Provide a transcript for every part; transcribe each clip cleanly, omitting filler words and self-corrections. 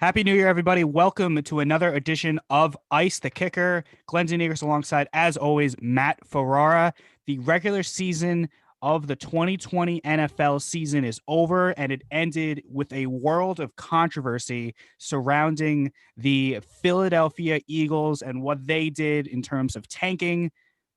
Happy New Year, everybody. Welcome to another edition of Ice the Kicker. Glen and alongside, as always, Matt Ferrara. The regular season of the 2020 NFL season is over, and it ended with a world of controversy surrounding the Philadelphia Eagles and what they did in terms of tanking,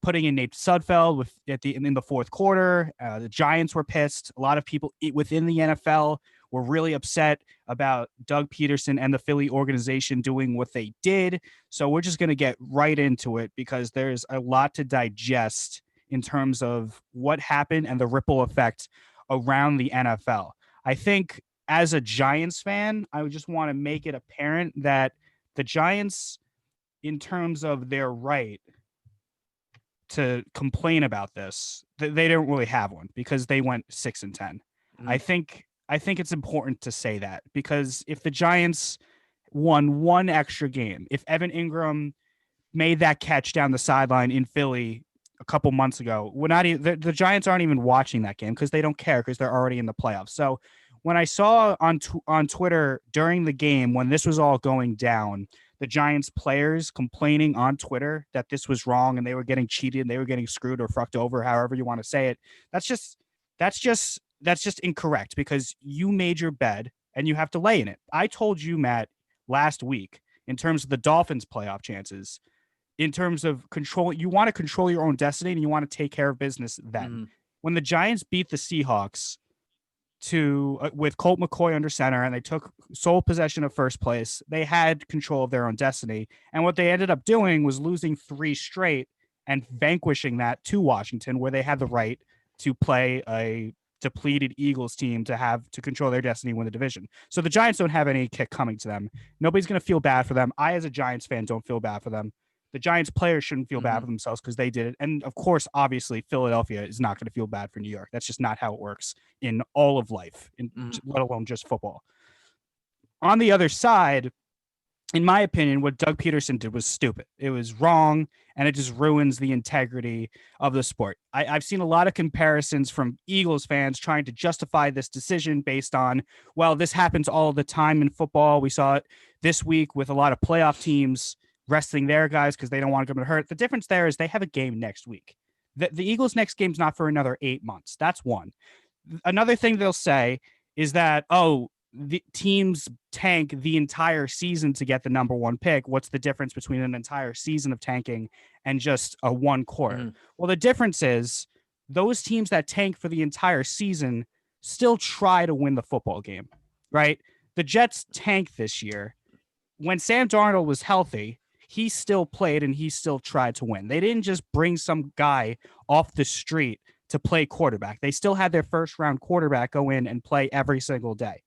putting in Nate Sudfeld in the fourth quarter. The Giants were pissed. A lot of people within the NFL were really upset about Doug Peterson and the Philly organization doing what they did. So we're just going to get right into it because there's a lot to digest in terms of what happened and the ripple effect around the NFL. I think as a Giants fan, I would just want to make it apparent that the Giants, in terms of their right to complain about this, they don't really have one because they went 6-10. Mm-hmm. I think it's important to say that because if the Giants won one extra game, if Evan Ingram made that catch down the sideline in Philly a couple months ago, the Giants aren't even watching that game because they don't care because they're already in the playoffs. So when I saw on Twitter during the game when this was all going down, the Giants players complaining on Twitter that this was wrong and they were getting cheated and they were getting screwed or fucked over, however you want to say it, that's just incorrect because you made your bed and you have to lay in it. I told you, Matt, last week, in terms of the Dolphins' playoff chances, in terms of control, you want to control your own destiny and you want to take care of business then. Mm-hmm. When the Giants beat the Seahawks with Colt McCoy under center and they took sole possession of first place, they had control of their own destiny. And what they ended up doing was losing 3 straight and vanquishing that to Washington, where they had the right to play a depleted Eagles team to control their destiny, win the division. So the Giants don't have any kick coming to them. Nobody's going to feel bad for them. I, as a Giants fan, don't feel bad for them. The Giants players shouldn't feel bad for themselves because they did it. And of course, obviously, Philadelphia is not going to feel bad for New York. That's just not how it works in all of life, let alone just football. On the other side, in my opinion, what Doug Peterson did was stupid. It was wrong, and it just ruins the integrity of the sport. I've seen a lot of comparisons from Eagles fans trying to justify this decision based on, well, this happens all the time in football. We saw it this week with a lot of playoff teams resting their guys because they don't want to come to hurt. The difference there is they have a game next week. The Eagles' next game's not for another 8 months. That's one. Another thing they'll say is that, the teams tank the entire season to get the number 1 pick. What's the difference between an entire season of tanking and just a 1 quarter? Well, the difference is those teams that tank for the entire season still try to win the football game, right? The Jets tanked this year. When Sam Darnold was healthy, he still played and he still tried to win. They didn't just bring some guy off the street to play quarterback. They still had their first round quarterback go in and play every single day.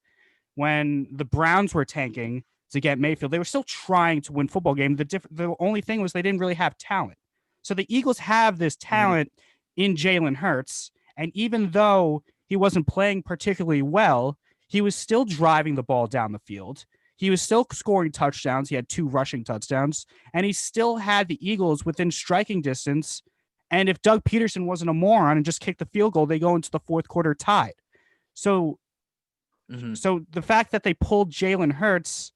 When the Browns were tanking to get Mayfield, they were still trying to win football game. The only thing was they didn't really have talent. So the Eagles have this talent in Jalen Hurts. And even though he wasn't playing particularly well, he was still driving the ball down the field. He was still scoring touchdowns. He had 2 rushing touchdowns, and he still had the Eagles within striking distance. And if Doug Peterson wasn't a moron and just kicked the field goal, they go into the fourth quarter tied. So the fact that they pulled Jalen Hurts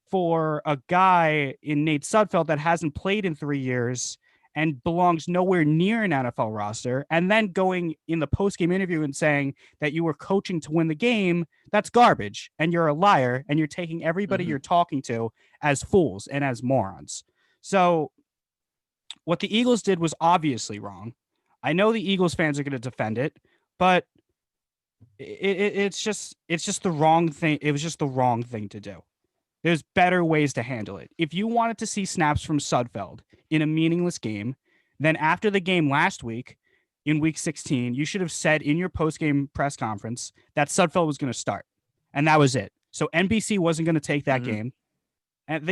for a guy in Nate Sudfeld that hasn't played in 3 years and belongs nowhere near an NFL roster, and then going in the post-game interview and saying that you were coaching to win the game, that's garbage, and you're a liar, and you're taking everybody you're talking to as fools and as morons. So what the Eagles did was obviously wrong. I know the Eagles fans are going to defend it, but it's just the wrong thing. It was just the wrong thing to do. There's better ways to handle it. If you wanted to see snaps from Sudfeld in a meaningless game, then after the game last week, in week 16, you should have said in your post-game press conference that Sudfeld was going to start. And that was it. So NBC wasn't going to take that game. And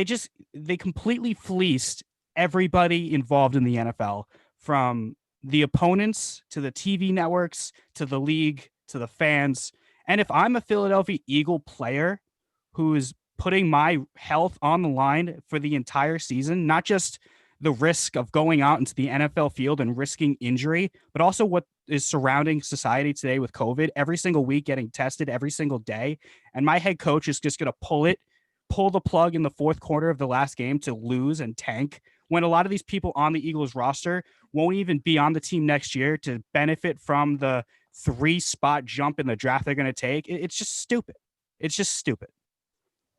they completely fleeced everybody involved in the NFL, from the opponents to the TV networks to the league to the fans. And if I'm a Philadelphia Eagle player who is putting my health on the line for the entire season, not just the risk of going out into the NFL field and risking injury, but also what is surrounding society today with COVID, every single week getting tested every single day. And my head coach is just going to pull it pull the plug in the fourth quarter of the last game to lose and tank when a lot of these people on the Eagles roster won't even be on the team next year to benefit from the 3-spot jump in the draft they're going to take. It's just stupid. It's just stupid.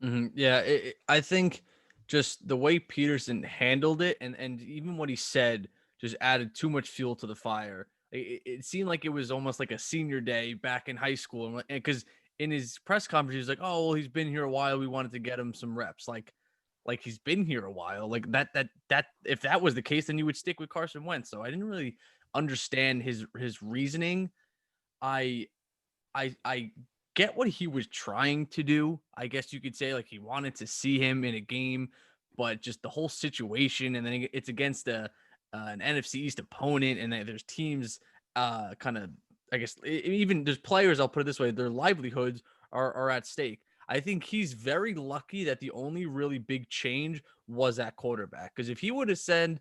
Yeah, I think just the way Peterson handled it and even what he said just added too much fuel to the fire. It seemed like it was almost like a senior day back in high school. And because in his press conference, he was like, oh, well, he's been here a while. We wanted to get him some reps. Like he's been here a while. Like that, if that was the case, then you would stick with Carson Wentz. So I didn't really understand his reasoning. I get what he was trying to do. I guess you could say like he wanted to see him in a game, but just the whole situation, and then it's against an NFC East opponent, and there's teams kind of, I guess, even there's players, I'll put it this way, their livelihoods are at stake. I think he's very lucky that the only really big change was at quarterback. Because if he would have say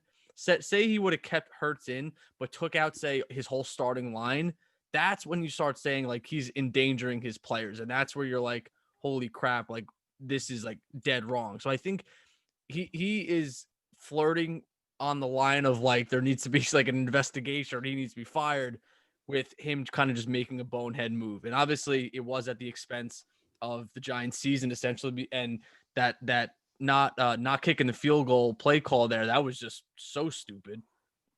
he would have kept Hurts in, but took out, say, his whole starting line, that's when you start saying like he's endangering his players. And that's where you're like, holy crap, like this is like dead wrong. So I think he is flirting on the line of like there needs to be like an investigation or he needs to be fired, with him kind of just making a bonehead move. And obviously it was at the expense of the Giants season essentially. And that not kicking the field goal play call there, that was just so stupid.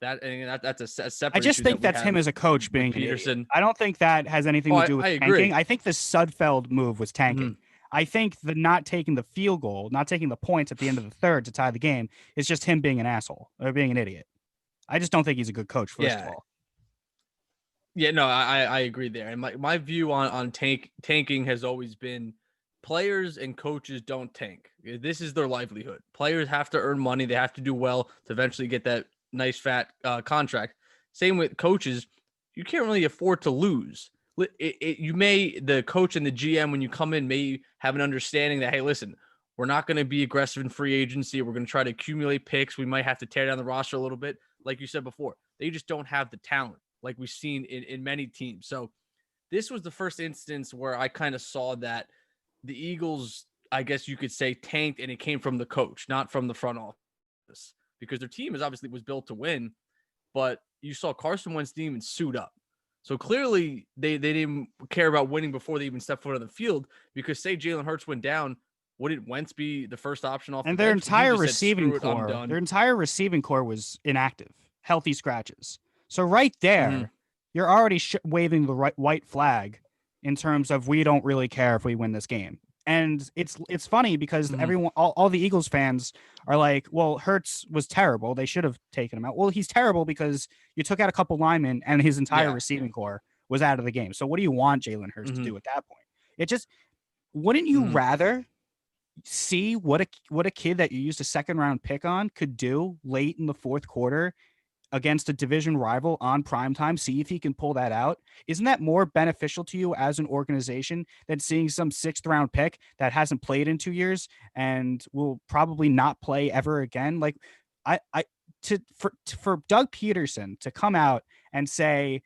That's a separate. I just think that's him as a coach being Peterson. I don't think that has anything to do with tanking. Agree. I think the Sudfeld move was tanking. I think the not taking the field goal, not taking the points at the end of the third to tie the game is just him being an asshole or being an idiot. I just don't think he's a good coach, first of all. Yeah, no, I agree there. And my view on tanking has always been players and coaches don't tank. This is their livelihood. Players have to earn money. They have to do well to eventually get that nice fat contract. Same with coaches. You can't really afford to lose. The coach and the GM, when you come in, may have an understanding that, hey, listen, we're not going to be aggressive in free agency. We're going to try to accumulate picks. We might have to tear down the roster a little bit. Like you said before, they just don't have the talent like we've seen in many teams. So this was the first instance where I kind of saw that the Eagles, I guess you could say, tanked, and it came from the coach, not from the front office, because their team was built to win, but you saw Carson Wentz didn't even suit up. So clearly they didn't care about winning before they even stepped foot on the field, because say Jalen Hurts went down, wouldn't Wentz be the first option off? And their entire receiving core was inactive, healthy scratches. So right there, you're already waving the white flag in terms of we don't really care if we win this game. And it's funny because everyone, all the Eagles fans are like, well, Hurts was terrible. They should have taken him out. Well, he's terrible because you took out a couple linemen and his entire receiving core was out of the game. So what do you want Jalen Hurts to do at that point? It just, wouldn't you rather see what a kid that you used a second round pick on could do late in the fourth quarter against a division rival on primetime, see if he can pull that out? Isn't that more beneficial to you as an organization than seeing some 6th round pick that hasn't played in 2 years and will probably not play ever again? Like for Doug Peterson to come out and say,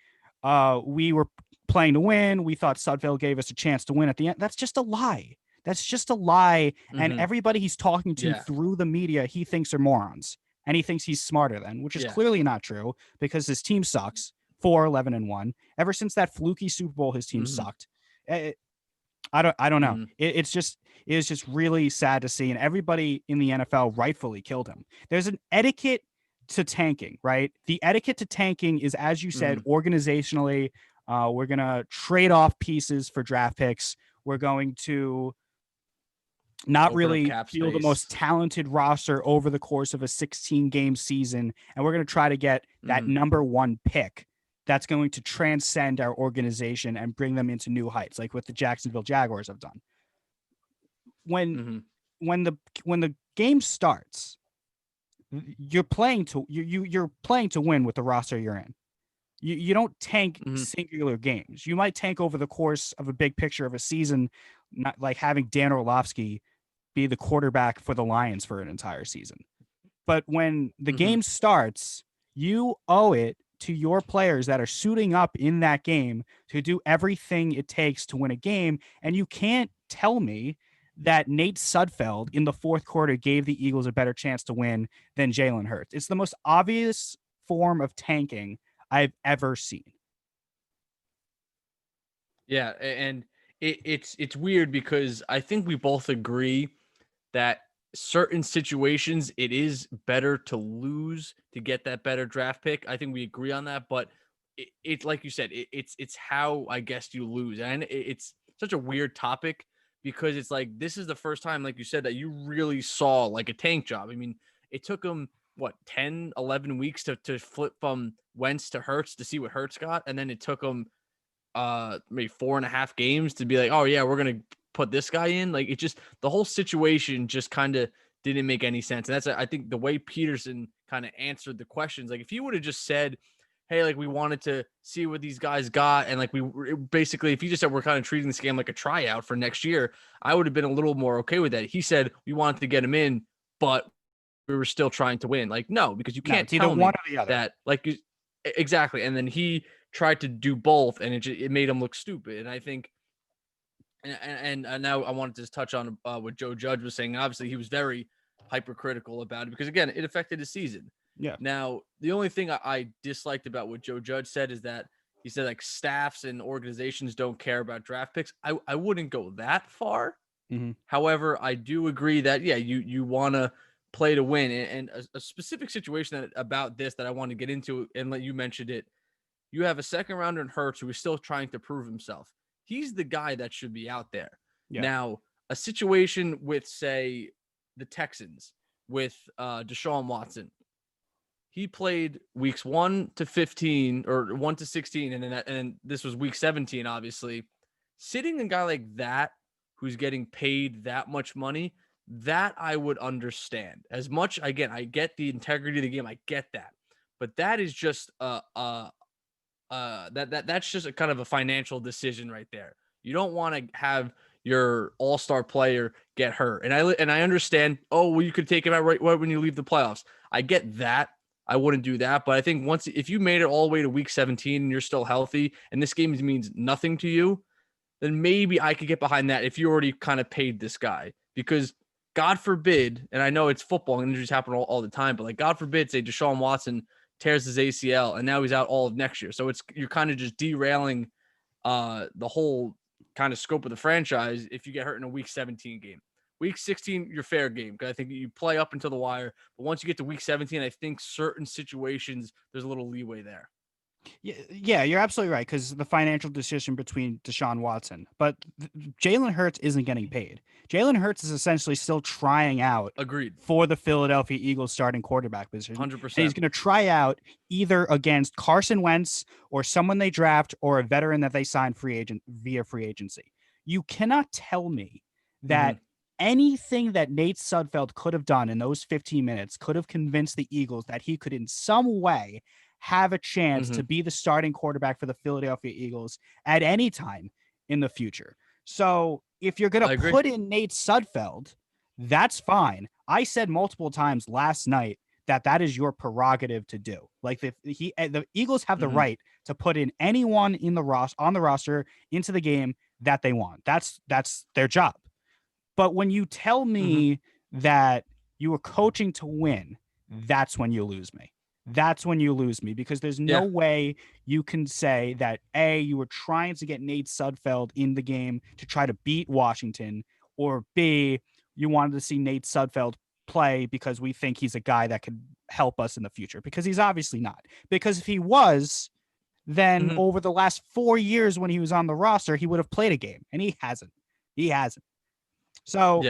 we were playing to win, we thought Sudfeld gave us a chance to win at the end. That's just a lie. That's just a lie. And everybody he's talking to through the media, he thinks are morons. And he thinks he's smarter than, which is clearly not true because his team sucks. 4-11-1. Ever since that fluky Super Bowl, his team sucked. I don't know. It's just really sad to see, and everybody in the NFL rightfully killed him. There's an etiquette to tanking, right? The etiquette to tanking is, as you said, organizationally, we're gonna trade off pieces for draft picks. We're going to not really feel the most talented roster over the course of a 16-game season. And we're going to try to get that number 1 pick that's going to transcend our organization and bring them into new heights, like what the Jacksonville Jaguars have done. When the game starts, you're playing to win with the roster you're in. You don't tank singular games. You might tank over the course of a big picture of a season, not like having Dan Orlovsky be the quarterback for the Lions for an entire season. But when the game starts, you owe it to your players that are suiting up in that game to do everything it takes to win a game. And you can't tell me that Nate Sudfeld in the fourth quarter gave the Eagles a better chance to win than Jalen Hurts. It's the most obvious form of tanking I've ever seen. Yeah, and it's weird because I think we both agree that certain situations it is better to lose to get that better draft pick. I think we agree on that, but it's like you said, it's how I guess you lose, and it's such a weird topic because it's like this is the first time, like you said, that you really saw like a tank job. I mean, it took them what 10, 11 weeks to flip from Wentz to Hurts to see what Hurts got, and then it took them maybe 4.5 games to be like, oh yeah, we're gonna put this guy in. Like it just the whole situation just kind of didn't make any sense. And that's I think the way Peterson kind of answered the questions. Like if he would have just said, hey, like we wanted to see what these guys got, and like we basically, if he just said we're kind of treating this game like a tryout for next year, I would have been a little more okay with that. He said we wanted to get him in, but we were still trying to win. Like no, because you can't It's either tell me one or the other. that like you exactly. And then he tried to do both, and it made him look stupid. And I think, and now I wanted to just touch on what Joe Judge was saying. Obviously, he was very hypercritical about it because again, it affected his season. Yeah. Now, the only thing I disliked about what Joe Judge said is that he said like staffs and organizations don't care about draft picks. I wouldn't go that far. Mm-hmm. However, I do agree that yeah, you want to play to win, and a specific situation about this that I want to get into, and let you mentioned it. You have a second rounder in Hurts who is still trying to prove himself. He's the guy that should be out there. Yeah. Now, a situation with, say, the Texans with Deshaun Watson. He played weeks 1 to 15 or 1 to 16, and this was week 17, obviously. Sitting a guy like that who's getting paid that much money, that I would understand. As much, again, I get the integrity of the game. I get that. But that is just that's just a kind of a financial decision right there. You don't want to have your all-star player get hurt. And I understand, oh, well, you could take him out right when you leave the playoffs. I get that. I wouldn't do that. But I think if you made it all the way to week 17 and you're still healthy and this game means nothing to you, then maybe I could get behind that if you already kind of paid this guy. Because God forbid, and I know it's football and injuries happen all the time, but like God forbid, say Deshaun Watson tears his ACL and now he's out all of next year. So you're kind of just derailing the whole kind of scope of the franchise if you get hurt in a week 17 game. Week 16, you're fair game because I think you play up until the wire. But once you get to week 17, I think certain situations there's a little leeway there. Yeah, you're absolutely right because the financial decision between Deshaun Watson, but Jalen Hurts isn't getting paid. Jalen Hurts is essentially still trying out. Agreed. For the Philadelphia Eagles starting quarterback position. 100%. And he's going to try out either against Carson Wentz or someone they draft or a veteran that they sign via free agency. You cannot tell me that anything that Nate Sudfeld could have done in those 15 minutes could have convinced the Eagles that he could in some way have a chance to be the starting quarterback for the Philadelphia Eagles at any time in the future. So if you're going to put in Nate Sudfeld, that's fine. I said multiple times last night that is your prerogative to do. Like the Eagles have the right to put in anyone on the roster into the game that they want. That's their job. But when you tell me that you are coaching to win, that's when you lose me. That's when you lose me because there's no way you can say that A, you were trying to get Nate Sudfeld in the game to try to beat Washington, or B, you wanted to see Nate Sudfeld play because we think he's a guy that could help us in the future, because he's obviously not. Because if he was, then over the last 4 years when he was on the roster, he would have played a game, and he hasn't. So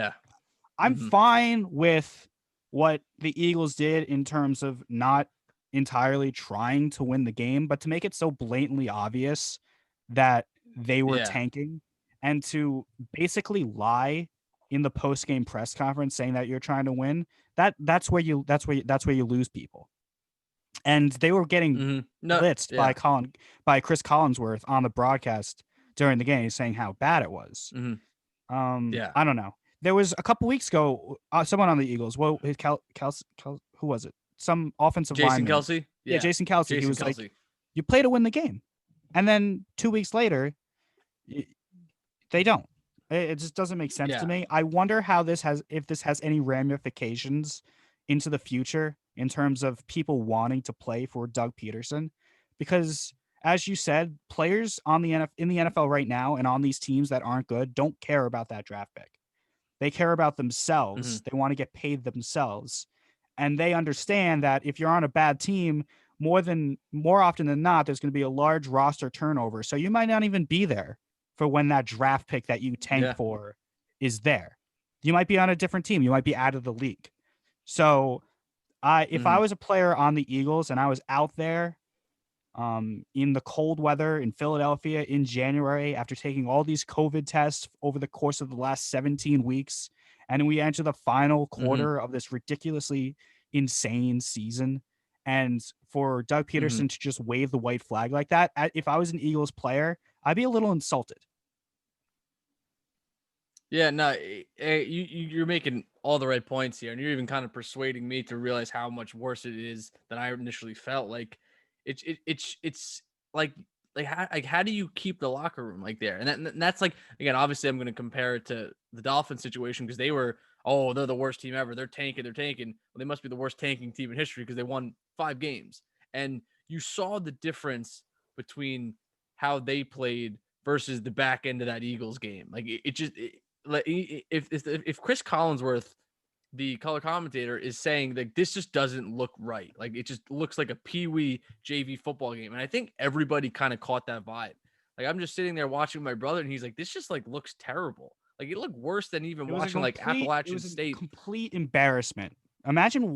I'm fine with what the Eagles did in terms of not entirely trying to win the game, but to make it so blatantly obvious that they were tanking and to basically lie in the post-game press conference saying that you're trying to win, that's where you lose people. And they were getting blitzed by Chris Collinsworth on the broadcast during the game, saying how bad it was. I don't know. There was a couple weeks ago, someone on the Eagles. Well, who was it? Some offensive lineman. Jason Kelce. Yeah, Jason Kelce. He was Kelce. Like, "You play to win the game," and then 2 weeks later, they don't. It just doesn't make sense to Yeah. me. I wonder if this has any ramifications into the future in terms of people wanting to play for Doug Peterson, because as you said, players on in the NFL right now and on these teams that aren't good don't care about that draft pick. They care about Hmm. themselves. They want to get paid themselves. And they understand that if you're on a bad team, more often than not, there's going to be a large roster turnover. So you might not even be there for when that draft pick that you tanked Yeah. for is there. You might be on a different team. You might be out of the league. So if I Hmm. was a player on the Eagles and I was out there in the cold weather in Philadelphia in January after taking all these COVID tests over the course of the last 17 weeks. And we enter the final Hmm. quarter of this ridiculously insane season. And for Doug Hmm. Peterson to just wave the white flag like that, if I was an Eagles player, I'd be a little insulted. Yeah, no, you're making all the right points here, and you're even kind of persuading me to realize how much worse it is than I initially felt. Like, it's like how do you keep the locker room like there? And that's like, again, obviously I'm going to compare it to the Dolphins situation because they're the worst team ever. They're tanking. Well, they must be the worst tanking team in history because they won 5 games, and you saw the difference between how they played versus the back end of that Eagles game. Like like if Chris Collinsworth, the color commentator, is saying like this just doesn't look right, like it just looks like a Pee-wee JV football game, and I think everybody kind of caught that vibe. Like I'm just sitting there watching my brother, and he's like, "This just like looks terrible. Like it looked worse than even watching like It Appalachian was a State." complete embarrassment. Imagine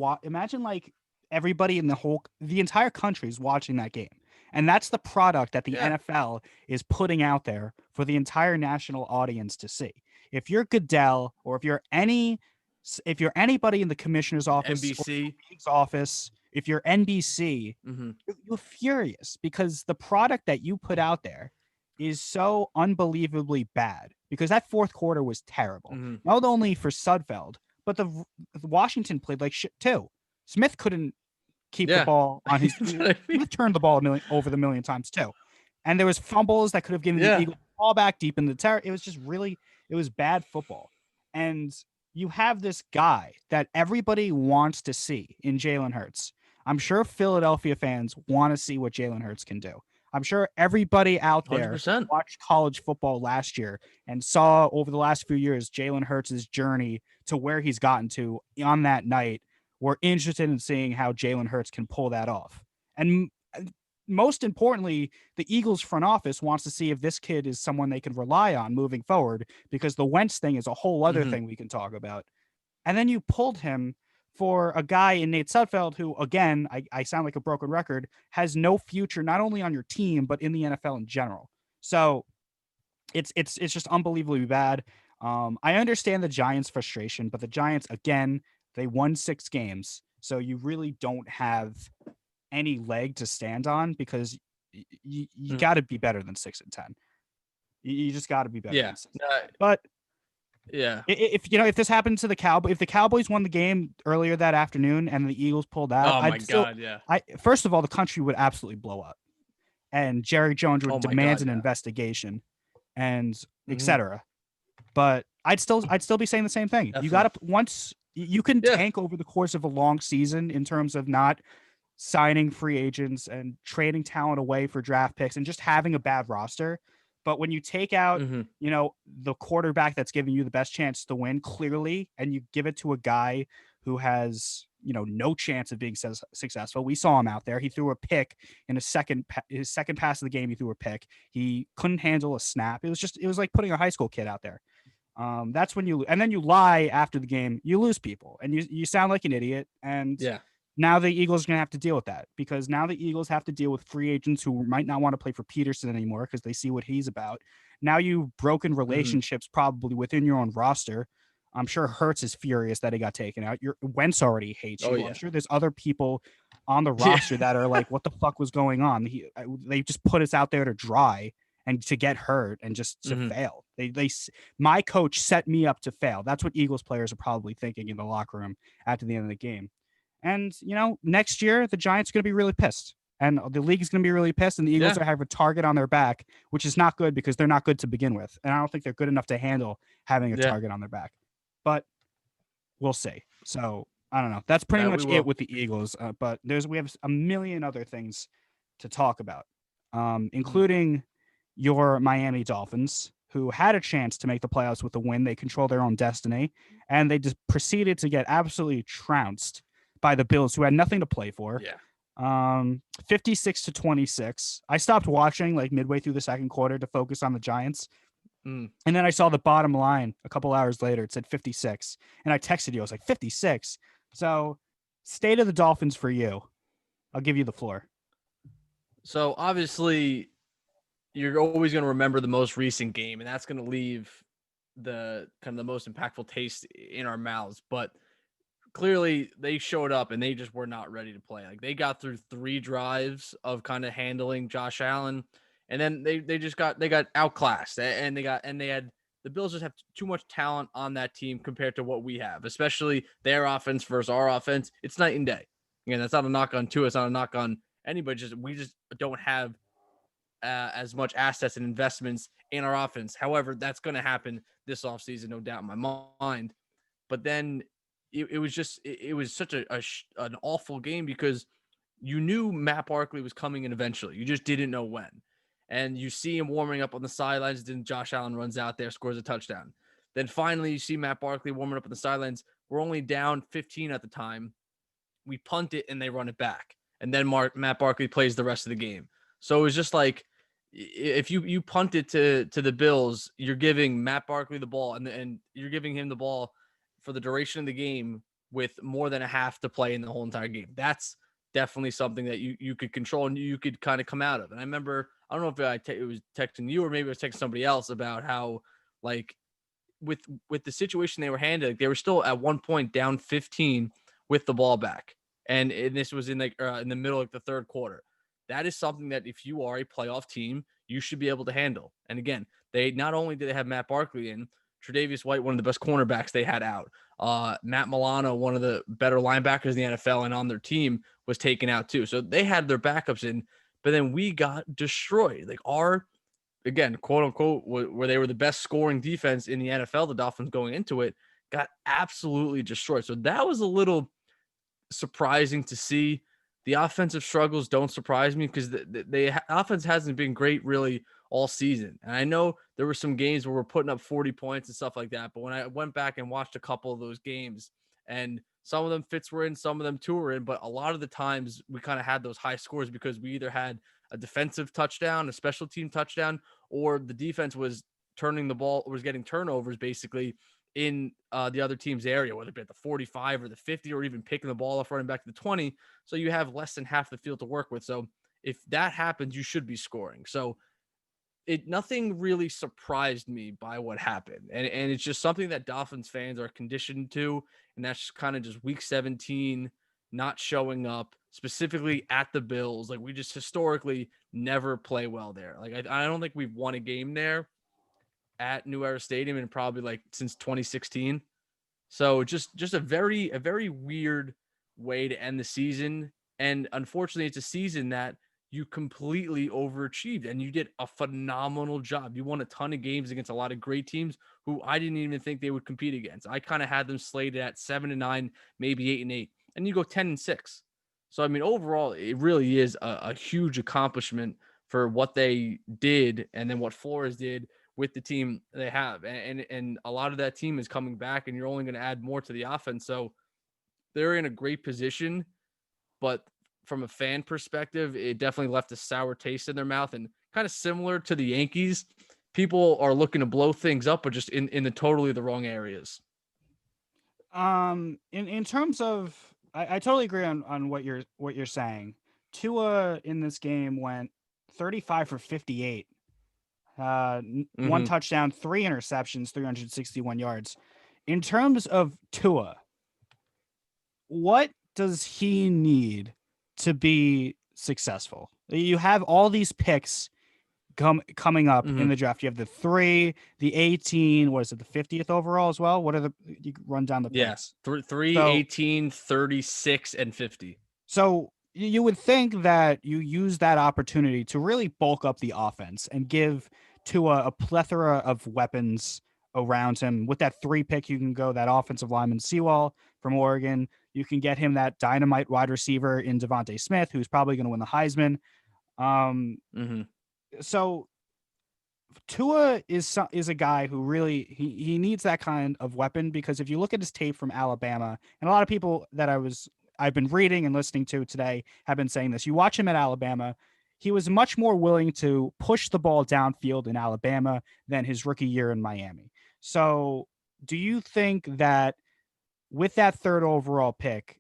like everybody in the entire country is watching that game. And that's the product that the Yeah, NFL is putting out there for the entire national audience to see. If you're Goodell or if you're anybody in the commissioner's office or the NBC. league's office, if you're NBC, Hmm. you're furious because the product that you put out there is so unbelievably bad because that fourth quarter was terrible. Hmm. Not only for Sudfeld, but the Washington played like shit too. Smith couldn't keep the Yeah. ball on his. That's what I mean. Smith turned the ball over the million times too, and there was fumbles that could have given the Yeah. Eagles the ball back deep in the terror. It was just it was bad football, and you have this guy that everybody wants to see in Jalen Hurts. I'm sure Philadelphia fans want to see what Jalen Hurts can do. I'm sure everybody out there 100%. watched college football last year and saw over the last few years Jalen Hurts' journey to where he's gotten to on that night. We're interested in seeing how Jalen Hurts can pull that off. And most importantly, the Eagles front office wants to see if this kid is someone they can rely on moving forward because the Wentz thing is a whole other Hmm. thing we can talk about. And then you pulled him for a guy in Nate Sudfeld who, again, I sound like a broken record, has no future not only on your team but in the NFL in general. So it's just unbelievably bad. I understand the Giants' frustration, but the Giants, again, they won 6 games, so you really don't have any leg to stand on because you got to be better than 6-10. You just got to be better Yeah. than 6-10. But Yeah. if if this happened to the Cowboys, if the Cowboys won the game earlier that afternoon and the Eagles pulled out, Oh my God. Yeah. I first of all, the country would absolutely blow up, and Jerry Jones Oh would my demand God. an Yeah. investigation, and Hmm. etc. But I'd still be saying the same thing. You got Definitely. to once you can Yeah. tank over the course of a long season in terms of not signing free agents and trading talent away for draft picks and just having a bad roster. But when you take out, Hmm. the quarterback that's giving you the best chance to win clearly, and you give it to a guy who has, no chance of being successful. We saw him out there. He threw a pick in his second pass of the game. He threw a pick. He couldn't handle a snap. It was like putting a high school kid out there. That's when and then you lie after the game, you lose people and you sound like an idiot. And Yeah. now the Eagles are going to have to deal with that because now the Eagles have to deal with free agents who might not want to play for Peterson anymore because they see what he's about. Now you've broken Hmm. relationships probably within your own roster. I'm sure Hertz is furious that he got taken out. Your Wentz already hates Oh you. I'm yeah. sure there's other people on the Yeah. roster that are like, "What the fuck was going on?" They just put us out there to dry and to get hurt and just to Hmm. fail. My coach set me up to fail. That's what Eagles players are probably thinking in the locker room after the end of the game. And, next year the Giants are going to be really pissed. And the league is going to be really pissed, and the Eagles Yeah. are have a target on their back, which is not good because they're not good to begin with. And I don't think they're good enough to handle having a Yeah. target on their back. But we'll see. So I don't know. That's pretty That we much it will. with the Eagles. But we have a million other things to talk about, Mhm. including your Miami Dolphins, who had a chance to make the playoffs with a win. They control their own destiny, and they just proceeded to get absolutely trounced by the Bills, who had nothing to play for. Yeah. 56-26. I stopped watching like midway through the second quarter to focus on the Giants. Mm. And then I saw the bottom line a couple hours later. It said 56. And I texted you. I was like, 56. So, state of the Dolphins for you. I'll give you the floor. So obviously, you're always going to remember the most recent game, and that's going to leave the kind of the most impactful taste in our mouths. But clearly, they showed up and they just were not ready to play. Like they got through 3 drives of kind of handling Josh Allen, and then they just got outclassed, and they had the Bills just have too much talent on that team compared to what we have, especially their offense versus our offense. It's night and day. Again, that's not a knock on Tua. It's not a knock on anybody. We just don't have as much assets and investments in our offense. However, that's going to happen this offseason, no doubt in my mind. But then it was just it was such an awful game because you knew Matt Barkley was coming in eventually. You just didn't know when. And you see him warming up on the sidelines. Then Josh Allen runs out there, scores a touchdown. Then finally you see Matt Barkley warming up on the sidelines. We're only down 15 at the time. We punt it and they run it back. And then Matt Barkley plays the rest of the game. So it was just like if you punt it to the Bills, you're giving Matt Barkley the ball and you're giving him the ball for the duration of the game with more than a half to play in the whole entire game. That's definitely something that you could control and you could kind of come out of. And I remember, I don't know if it was texting you or maybe I was texting somebody else about how like with the situation they were handling, they were still at one point down 15 with the ball back, and this was in in the middle of the third quarter. That is something that if you are a playoff team, you should be able to handle. And again, they not only did they have Matt Barkley in, Tre'Davious White, one of the best cornerbacks they had out. Matt Milano, one of the better linebackers in the NFL, and on their team was taken out too. So they had their backups in, but then we got destroyed. Like our again, quote unquote, where they were the best scoring defense in the NFL, the Dolphins going into it, got absolutely destroyed. So that was a little surprising to see. The offensive struggles don't surprise me because the offense hasn't been great really all season. And I know there were some games where we're putting up 40 points and stuff like that. But when I went back and watched a couple of those games, and some of them Fitz were in, some of them two were in, but a lot of the times we kind of had those high scores because we either had a defensive touchdown, a special team touchdown, or the defense was turning the ball, was getting turnovers basically in the other team's area, whether it be at the 45 or the 50, or even picking the ball off running back to the 20. So you have less than half the field to work with. So if that happens, you should be scoring. So nothing really surprised me by what happened. And it's just something that Dolphins fans are conditioned to. And that's just kind of just week 17 not showing up specifically at the Bills. Like we just historically never play well there. Like I don't think we've won a game there at New Era Stadium in probably like since 2016. So just a very weird way to end the season. And unfortunately, it's a season that you completely overachieved and you did a phenomenal job. You won a ton of games against a lot of great teams who I didn't even think they would compete against. I kind of had them slated at 7-9, maybe 8-8, and you go 10-6. So I mean, overall, it really is a huge accomplishment for what they did and then what Flores did with the team they have. And a lot of that team is coming back and you're only going to add more to the offense. So they're in a great position, but from a fan perspective, it definitely left a sour taste in their mouth and kind of similar to the Yankees. People are looking to blow things up, but just in the totally the wrong areas. In terms of, I totally agree on what you're saying. Tua in this game went 35 for 58. One Mm-hmm. touchdown, 3 interceptions, 361 yards. In terms of Tua, what does he need to be successful? You have all these picks coming up Mm-hmm. in the draft. You have the 3, the 18, what is it, the 50th overall as well? What are you run down the Yeah. picks? 3, So 18, 36, and 50. so you would think that you use that opportunity to really bulk up the offense and give Tua a plethora of weapons around him. With that 3 pick, you can go that offensive lineman Sewell from Oregon. You can get him that dynamite wide receiver in Devontae Smith, who's probably going to win the Heisman. Um, Mm-hmm. so Tua is a guy who really he needs that kind of weapon, because if you look at his tape from Alabama, and a lot of people that I've been reading and listening to today have been saying this. You watch him at Alabama, he was much more willing to push the ball downfield in Alabama than his rookie year in Miami. So, do you think that with that third overall pick,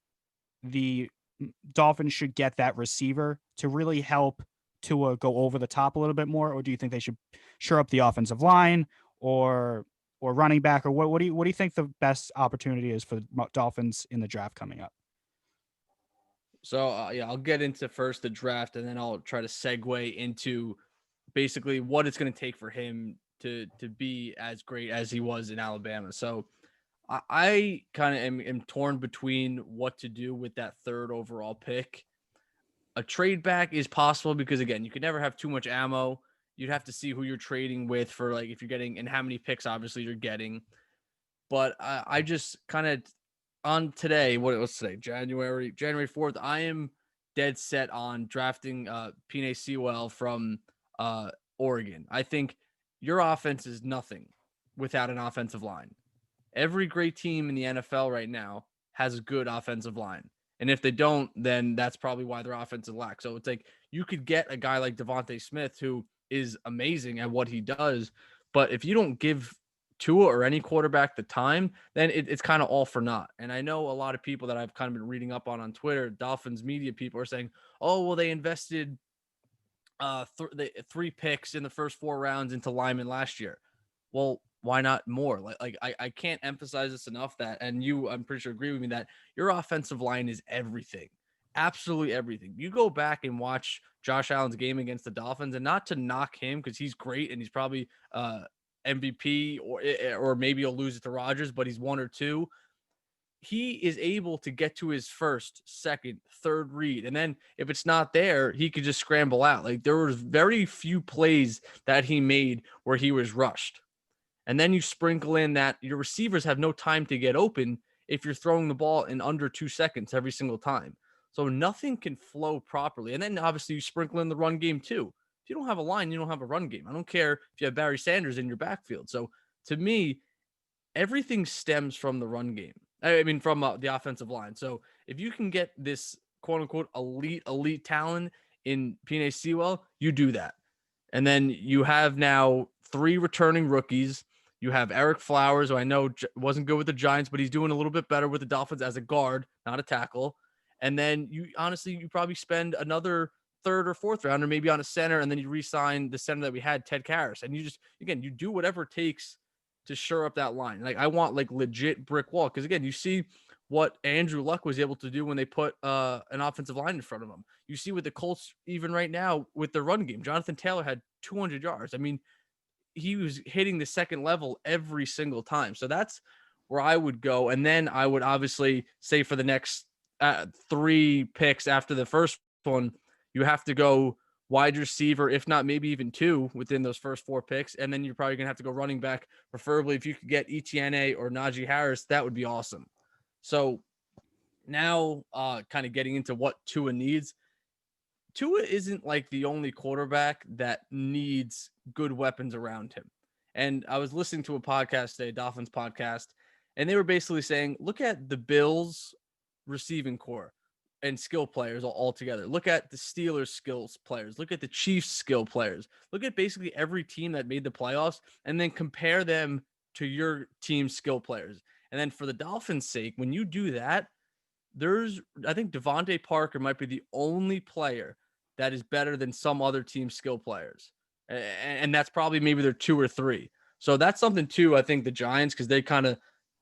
the Dolphins should get that receiver to really help Tua go over the top a little bit more, or do you think they should shore up the offensive line or running back, or what do you think the best opportunity is for the Dolphins in the draft coming up? So yeah, I'll get into first the draft, and then I'll try to segue into basically what it's going to take for him to be as great as he was in Alabama. So I kind of am torn between what to do with that third overall pick. A trade back is possible because again, you can never have too much ammo. You'd have to see who you're trading with for like if you're getting and how many picks obviously you're getting. But I just kind of on today, what was today? January 4th. I am dead set on drafting Pine Sewell from Oregon. I think your offense is nothing without an offensive line. Every great team in the NFL right now has a good offensive line. And if they don't, then that's probably why their offensive lack. So it's like you could get a guy like Devontae Smith who is amazing at what he does, but if you don't give Tua or any quarterback the time, then it's kind of all for naught. And I know a lot of people that I've kind of been reading up on Twitter, Dolphins media people are saying, "Oh, well, they invested the 3 picks in the first 4 rounds into linemen last year." Well, why not more? I can't emphasize this enough that, and you, I'm pretty sure agree with me that your offensive line is everything, absolutely everything. You go back and watch Josh Allen's game against the Dolphins, and not to knock him because he's great and he's probably MVP or maybe he'll lose it to Rodgers, but he's one or two. He is able to get to his first, second, third read. And then if it's not there, he could just scramble out. Like there was very few plays that he made where he was rushed. And then you sprinkle in that your receivers have no time to get open if you're throwing the ball in under 2 seconds every single time. So nothing can flow properly. And then obviously you sprinkle in the run game too. If you don't have a line, you don't have a run game. I don't care if you have Barry Sanders in your backfield. So to me, everything stems from the run game. I mean, from the offensive line. So if you can get this quote unquote elite talent in Pine Sewell, you do that. And then you have now 3 returning rookies. You have Eric Flowers, who I know wasn't good with the Giants, but he's doing a little bit better with the Dolphins as a guard, not a tackle. And then you probably spend another third or fourth rounder, maybe on a center, and then you re-sign the center that we had, Ted Karras. And you just, again, you do whatever it takes to shore up that line. Like I want like legit brick wall. Cause again, you see what Andrew Luck was able to do when they put an offensive line in front of him. You see with the Colts, even right now with the run game, Jonathan Taylor had 200 yards. I mean, he was hitting the second level every single time. So that's where I would go. And then I would obviously say for the next 3 picks after the first one, you have to go wide receiver, if not maybe even 2 within those first 4 picks. And then you're probably going to have to go running back, preferably if you could get Etienne or Najee Harris, that would be awesome. So now kind of getting into what Tua needs. Tua isn't like the only quarterback that needs good weapons around him. And I was listening to a podcast today, Dolphins podcast, and they were basically saying, look at the Bills receiving core and skill players all together. Look at the Steelers skills players. Look at the Chiefs skill players. Look at basically every team that made the playoffs and then compare them to your team's skill players. And then for the Dolphins' sake, when you do that, I think Devontae Parker might be the only player that is better than some other team skill players. And that's probably maybe they're 2 or 3. So that's something too, I think the Giants, because they kind of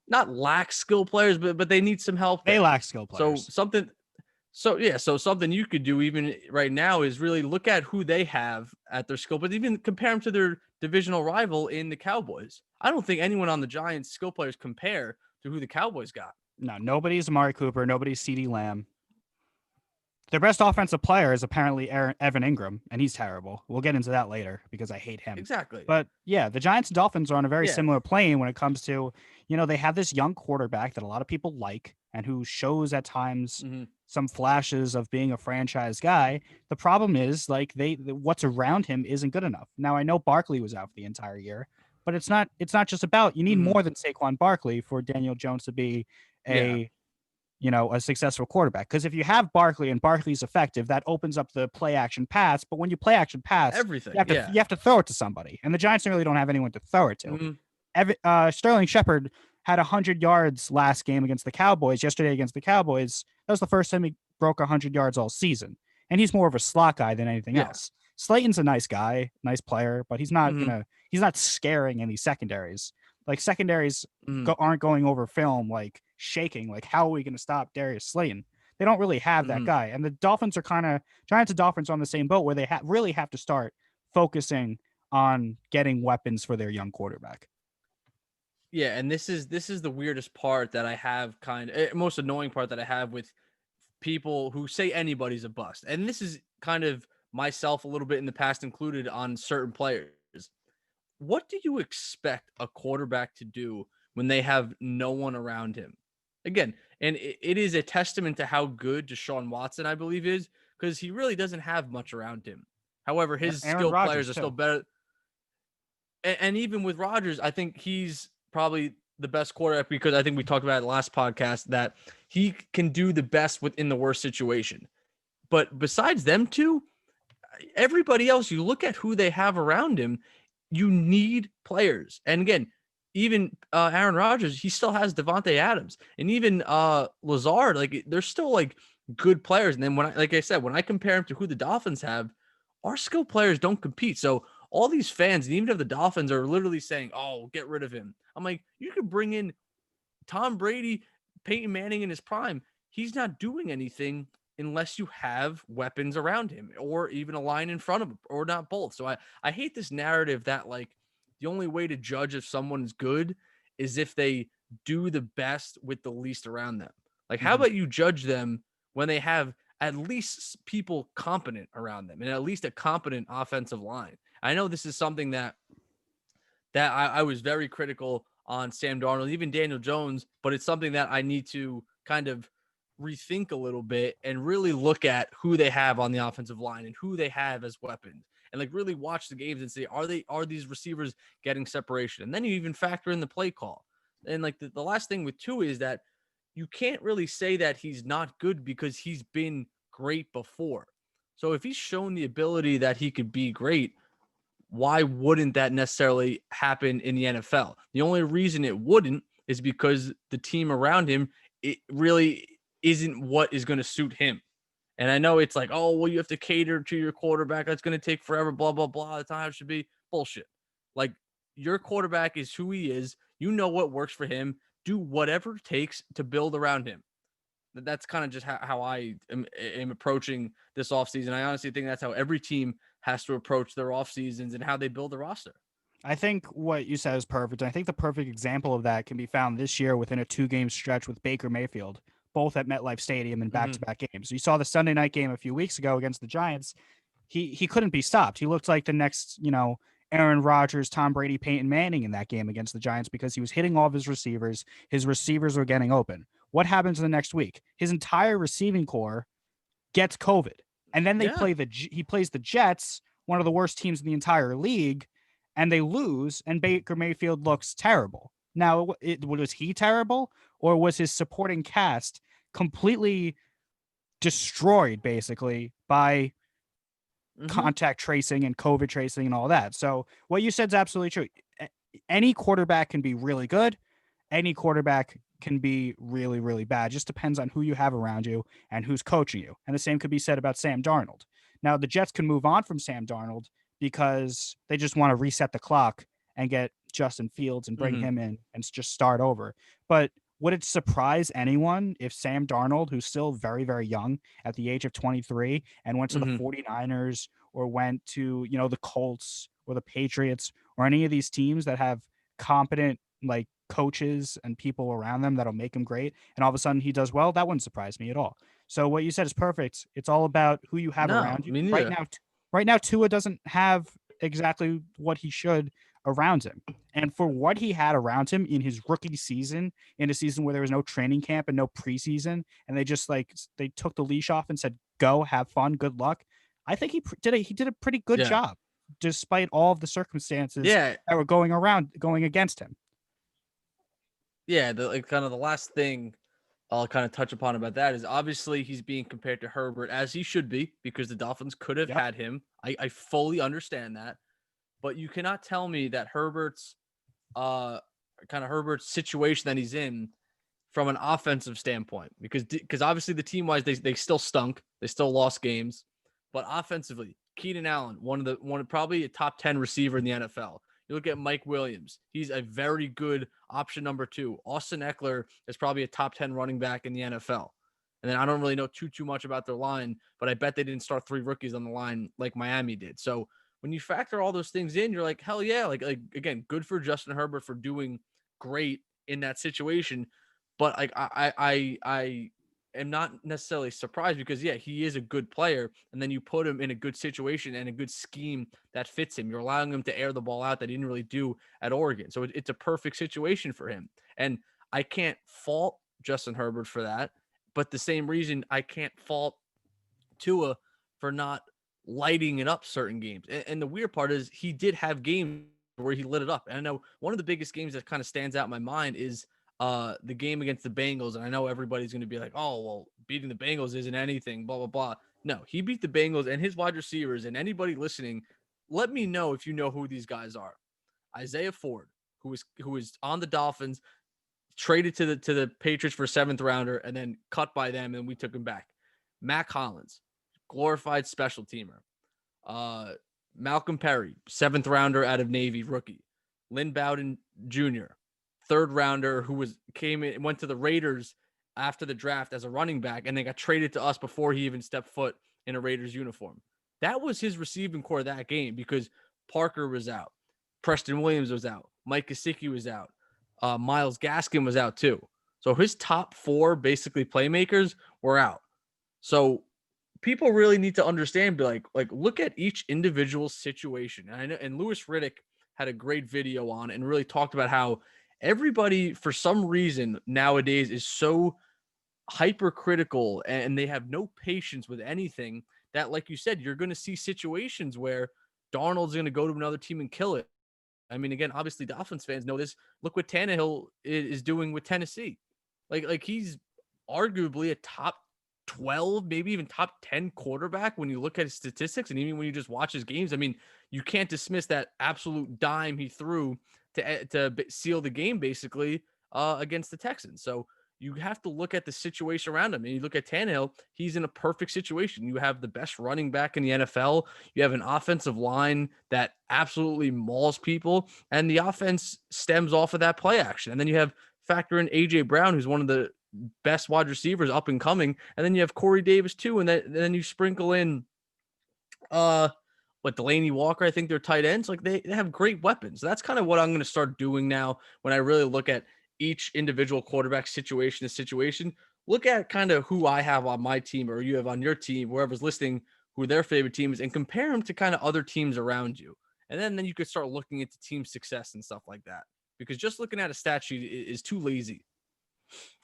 not lack skill players, but they need some help They there. lack skill So players. something you could do even right now is really look at who they have at their skill, but even compare them to their divisional rival in the Cowboys. I don't think anyone on the Giants skill players compare to who the Cowboys got. No, nobody's Amari Cooper, nobody's CeeDee Lamb. Their best offensive player is apparently Evan Ingram, and he's terrible. We'll get into that later because I hate him. Exactly. But yeah, the Giants and Dolphins are on a very Yeah. similar plane when it comes to, they have this young quarterback that a lot of people like and who shows at times Hmm. some flashes of being a franchise guy. The problem is like what's around him isn't good enough. Now I know Barkley was out for the entire year, but it's not just about you need Hmm. more than Saquon Barkley for Daniel Jones to be Yeah. a a successful quarterback. Because if you have Barkley and Barkley's effective, that opens up the play action pass. But when you play action pass, you Everything. have to Yeah. you have to throw it to somebody, and the Giants really don't have anyone to throw it to. Hmm. Sterling Shepard had 100 yards last game against the Cowboys. Yesterday against the Cowboys, that was the first time he broke 100 yards all season, and he's more of a slot guy than anything Yeah. else. Slayton's a nice guy, nice player, but Hmm. he's not scaring any secondaries. Like secondaries Hmm. aren't going over film like shaking. Like how are we going to stop Darius Slayton? They don't really have that Hmm. guy, and the Dolphins are Giants and Dolphins are on the same boat where they really have to start focusing on getting weapons for their young quarterback. Yeah, and this is the weirdest part that I have most annoying part that I have with people who say anybody's a bust. And this is kind of myself a little bit in the past included on certain players. What do you expect a quarterback to do when they have no one around him? Again, and it is a testament to how good Deshaun Watson, I believe, is because he really doesn't have much around him. However, his Aaron skilled players Rodgers are still too. better. And even with Rodgers, I think he's probably the best quarterback because I think we talked about it last podcast that he can do the best within the worst situation. But besides them two, everybody else, you look at who they have around him, you need players. And again, even Aaron Rodgers, he still has Devontae Adams, and even Lazard. Like they're still like good players. And then like I said, when I compare him to who the Dolphins have, our skill players don't compete. So all these fans, and even if the Dolphins are literally saying, "Oh, get rid of him," I'm like, you could bring in Tom Brady, Peyton Manning in his prime. He's not doing anything unless you have weapons around him or even a line in front of him or not both. So I hate this narrative that like the only way to judge if someone's good is if they do the best with the least around them. Like how Mm-hmm. about you judge them when they have at least people competent around them and at least a competent offensive line. I know this is something that I was very critical on Sam Darnold, even Daniel Jones, but it's something that I need to kind of rethink a little bit and really look at who they have on the offensive line and who they have as weapons and like really watch the games and say, are these receivers getting separation? And then you even factor in the play call. And like the last thing with Tua is that you can't really say that he's not good because he's been great before. So if he's shown the ability that he could be great, why wouldn't that necessarily happen in the NFL? The only reason it wouldn't is because the team around him, it really isn't what is going to suit him. And I know it's like, oh, well, you have to cater to your quarterback. That's going to take forever, blah, blah, blah. That's not how it should be. Bullshit. Like, your quarterback is who he is. You know what works for him. Do whatever it takes to build around him. That's kind of just how I am approaching this offseason. I honestly think that's how every team has to approach their off seasons and how they build a roster. I think what you said is perfect. I think the perfect example of that can be found this year within a 2-game stretch with Baker Mayfield, both at MetLife Stadium in Mm-hmm. back-to-back games. You saw the Sunday night game a few weeks ago against the Giants. He couldn't be stopped. He looked like the next, Aaron Rodgers, Tom Brady, Peyton Manning in that game against the Giants because he was hitting all of his receivers. His receivers were getting open. What happens the next week? His entire receiving core gets COVID, and then Yeah. he plays the Jets, one of the worst teams in the entire league, and they lose. And Baker Mayfield looks terrible. Now, was he terrible, or was his supporting cast completely destroyed, basically by Mm-hmm. contact tracing and COVID tracing and all that? So what you said is absolutely true. Any quarterback can be really good. Any quarterback can be really, really bad. Just depends on who you have around you and who's coaching you. And the same could be said about Sam Darnold. Now, the Jets can move on from Sam Darnold because they just want to reset the clock and get Justin Fields and bring Mm-hmm. him in and just start over. But would it surprise anyone if Sam Darnold, who's still very, very young at the age of 23 and went to the Mm-hmm. 49ers or went to, the Colts or the Patriots or any of these teams that have competent like coaches and people around them that'll make him great, and all of a sudden he does well? That wouldn't surprise me at all. So what you said is perfect. It's all about who you have No, around you. me Right neither. now, right now, Tua doesn't have exactly what he should around him. And for what he had around him in his rookie season, in a season where there was no training camp and no preseason, and they just like they took the leash off and said, "Go, have fun, good luck." I think he did a pretty good Yeah. job, despite all of the circumstances Yeah. that were going against him. Yeah. The like kind of the last thing I'll kind of touch upon about that is obviously he's being compared to Herbert as he should be because the Dolphins could have Yep. had him. I fully understand that, but you cannot tell me that uh Herbert's situation that he's in from an offensive standpoint because obviously the team wise they still stunk, they still lost games, but offensively Keenan Allen one of probably a top 10 receiver in the NFL. You look at Mike Williams, he's a very good option number 2. Austin Eckler is probably a top 10 running back in the NFL. And then I don't really know too much about their line, but I bet they didn't start 3 rookies on the line like Miami did. So when you factor all those things in, you're like, hell yeah, like again, good for Justin Herbert for doing great in that situation. But I am not necessarily surprised because yeah, he is a good player, and then you put him in a good situation and a good scheme that fits him. You're allowing him to air the ball out that he didn't really do at Oregon, so it's a perfect situation for him. And I can't fault Justin Herbert for that, but the same reason I can't fault Tua for not lighting it up certain games. And the weird part is he did have games where he lit it up. And I know one of the biggest games that kind of stands out in my mind is the game against the Bengals. And I know everybody's going to be like, oh, well, beating the Bengals isn't anything, blah, blah, blah. No, he beat the Bengals and his wide receivers. And anybody listening, let me know if you know who these guys are. Isaiah Ford, who is on the Dolphins, traded to the Patriots for a 7th rounder, and then cut by them, and we took him back. Mac Hollins, glorified special teamer. Uh, Malcolm Perry, 7th rounder out of Navy, rookie. Lynn Bowden Jr., 3rd rounder who went to the Raiders after the draft as a running back, and then got traded to us before he even stepped foot in a Raiders uniform. That was his receiving core that game because Parker was out, Preston Williams was out, Mike Gesicki was out, Myles Gaskin was out too. So his top 4 basically playmakers were out. So people really need to understand, be like look at each individual situation. And I know, and Louis Riddick had a great video on it and really talked about how everybody for some reason nowadays is so hypercritical and they have no patience with anything that, like you said, you're going to see situations where Darnold's going to go to another team and kill it. I mean, again, obviously Dolphins fans know this. Look what Tannehill is doing with Tennessee. Like he's arguably a top 12, maybe even top 10 quarterback when you look at his statistics and even when you just watch his games. I mean, you can't dismiss that absolute dime he threw to seal the game basically against the Texans. So you have to look at the situation around him. And you look at Tannehill, he's in a perfect situation. You have the best running back in the NFL. You have an offensive line that absolutely mauls people, and the offense stems off of that play action. And then you have factor in AJ Brown, who's one of the best wide receivers up and coming, and then you have Corey Davis too, and then you sprinkle in Delaney Walker. I think they're tight ends. Like they have great weapons. That's kind of what I'm going to start doing now when I really look at each individual quarterback situation to situation. Look at kind of who I have on my team or you have on your team, whoever's listening, who their favorite team is, and compare them to kind of other teams around you. And then you could start looking into team success and stuff like that. Because just looking at a stat sheet is too lazy.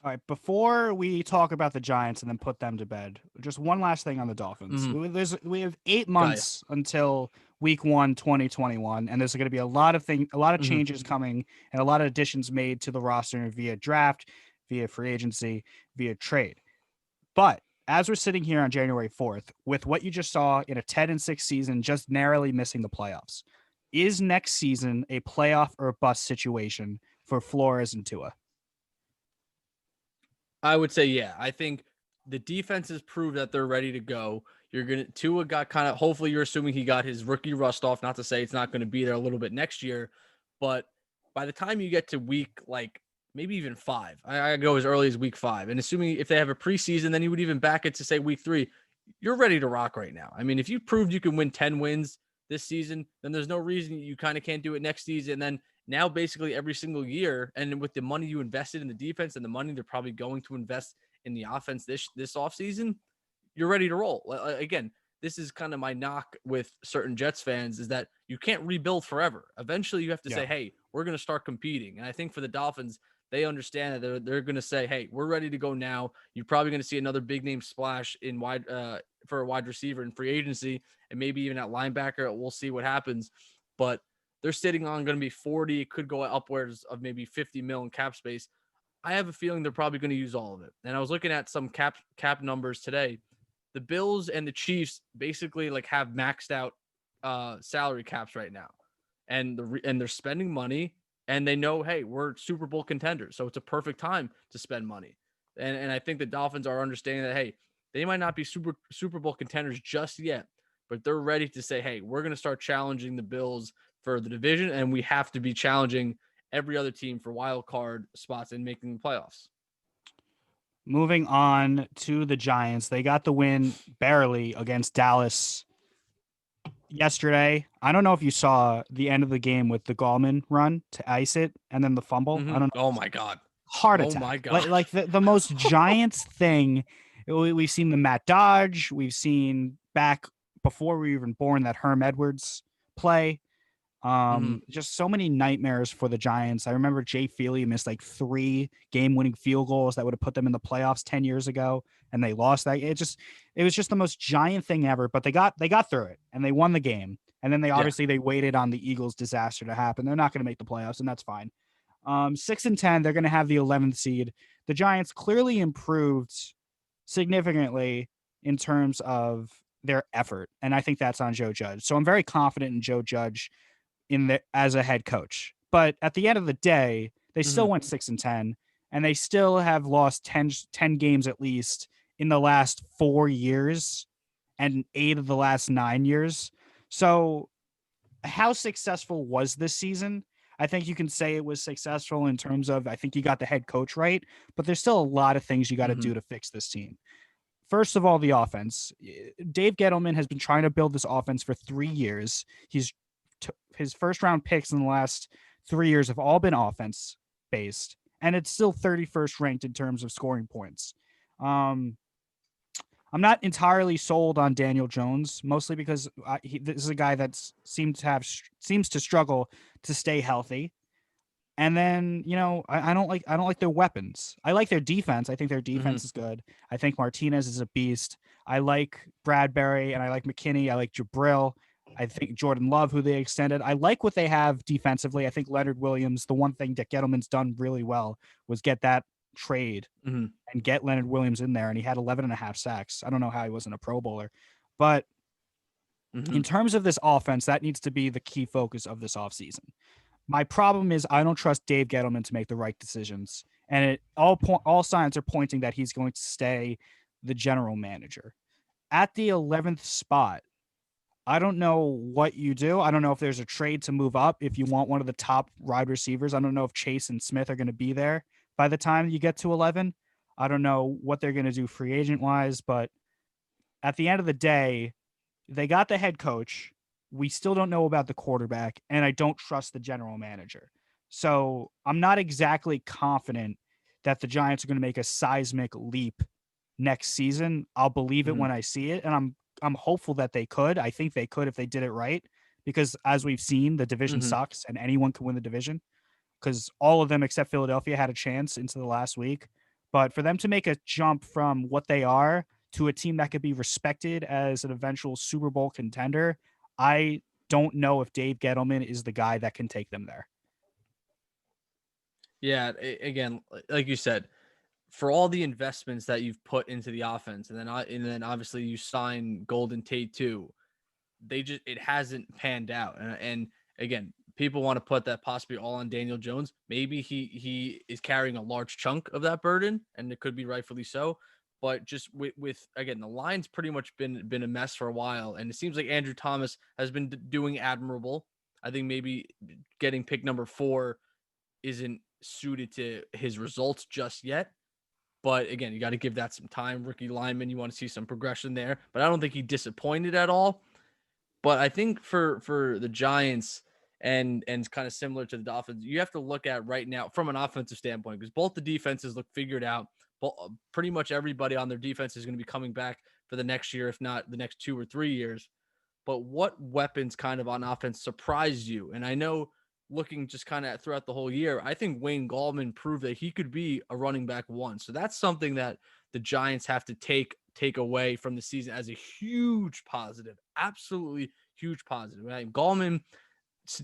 All right, before we talk about the Giants and then put them to bed, just one last thing on the Dolphins. We have 8 months until week 1, 2021, and there's going to be a lot of changes coming and a lot of additions made to the roster via draft, via free agency, via trade. But as we're sitting here on January 4th, with what you just saw in a 10-6 season, just narrowly missing the playoffs, is next season a playoff or bust situation for Flores and Tua? I would say, yeah. I think the defenses prove that they're ready to go. Tua got kind of, hopefully you're assuming he got his rookie rust off. Not to say it's not going to be there a little bit next year, but by the time you get to week, like maybe even 5, I go as early as week 5. And assuming if they have a preseason, then you would even back it to say week 3, you're ready to rock right now. I mean, if you proved you can win 10 wins this season, then there's no reason you kind of can't do it next season. And then now basically every single year, and with the money you invested in the defense and the money they're probably going to invest in the offense this offseason, you're ready to roll. Again, this is kind of my knock with certain Jets fans is that you can't rebuild forever. Eventually, you have to say, hey, we're going to start competing. And I think for the Dolphins, they understand that they're going to say, hey, we're ready to go now. You're probably going to see another big name splash in for a wide receiver in free agency and maybe even at linebacker. We'll see what happens. But they're sitting on going to be 40. It could go upwards of maybe 50 mil in cap space. I have a feeling they're probably going to use all of it. And I was looking at some cap numbers today. The Bills and the Chiefs basically like have maxed out salary caps right now, and they're spending money, and they know, hey, we're Super Bowl contenders, so it's a perfect time to spend money. And I think the Dolphins are understanding that, hey, they might not be Super Bowl contenders just yet, but they're ready to say, hey, we're going to start challenging the Bills for the division, and we have to be challenging every other team for wild card spots and making the playoffs. Moving on to the Giants, they got the win barely against Dallas yesterday. I don't know if you saw the end of the game with the Gallman run to ice it and then the fumble. Mm-hmm. I don't know. Oh my God. Heart Oh attack. my God. Like the most Giants thing. We've seen the Matt Dodge. We've seen back before we were even born that Herm Edwards play. Just so many nightmares for the Giants. I remember Jay Feely missed like 3 game-winning field goals that would have put them in the playoffs 10 years ago, and they lost that. It was just the most Giant thing ever. But they got through it and they won the game. And then they waited on the Eagles' disaster to happen. They're not going to make the playoffs, and that's fine. 6-10, they're going to have the 11th seed. The Giants clearly improved significantly in terms of their effort, and I think that's on Joe Judge. So I'm very confident in Joe Judge as a head coach. But at the end of the day, they still went 6-10, and they still have lost 10 games at least in the last 4 years and 8 of the last 9 years. So how successful was this season? I think you can say it was successful in terms of, I think you got the head coach right, but there's still a lot of things you got to do to fix this team. First of all, the offense. Dave Gettleman has been trying to build this offense for 3 years. His first round picks in the last 3 years have all been offense based, and it's still 31st ranked in terms of scoring points. I'm not entirely sold on Daniel Jones, mostly because this is a guy that seems to struggle to stay healthy. And then, I don't like their weapons. I like their defense. I think their defense is good. I think Martinez is a beast. I like Bradbury, and I like McKinney. I like Jabril. I think Jordan Love, who they extended. I like what they have defensively. I think Leonard Williams, the one thing that Gettleman's done really well was get that trade and get Leonard Williams in there, and he had 11.5 sacks. I don't know how he wasn't a Pro Bowler. But in terms of this offense, that needs to be the key focus of this offseason. My problem is I don't trust Dave Gettleman to make the right decisions, and all signs are pointing that he's going to stay the general manager. At the 11th spot, I don't know what you do. I don't know if there's a trade to move up if you want one of the top wide receivers. I don't know if Chase and Smith are going to be there by the time you get to 11. I don't know what they're going to do free agent-wise, but at the end of the day, they got the head coach. We still don't know about the quarterback, and I don't trust the general manager. So I'm not exactly confident that the Giants are going to make a seismic leap next season. I'll believe it when I see it, and I'm hopeful that they could. I think they could if they did it right, because as we've seen, the division sucks, and anyone can win the division, because all of them except Philadelphia had a chance into the last week. But for them to make a jump from what they are to a team that could be respected as an eventual Super Bowl contender, I don't know if Dave Gettleman is the guy that can take them there. Yeah, again, like you said, for all the investments that you've put into the offense, and then obviously you sign Golden Tate too, it hasn't panned out. And again, people want to put that possibly all on Daniel Jones. Maybe he is carrying a large chunk of that burden, and it could be rightfully so. But just with again, the line's pretty much been a mess for a while, and it seems like Andrew Thomas has been doing admirable. I think maybe getting pick number 4 isn't suited to his results just yet. But again, you got to give that some time. Rookie lineman, you want to see some progression there. But I don't think he disappointed at all. But I think for the Giants and kind of similar to the Dolphins, you have to look at right now from an offensive standpoint, because both the defenses look figured out. pretty much everybody on their defense is going to be coming back for the next year, if not the next 2 or 3 years. But what weapons kind of on offense surprised you? And I know looking just kind of throughout the whole year, I think Wayne Gallman proved that he could be a running back one. So that's something that the Giants have to take away from the season as a huge positive, absolutely huge positive. Right? Gallman,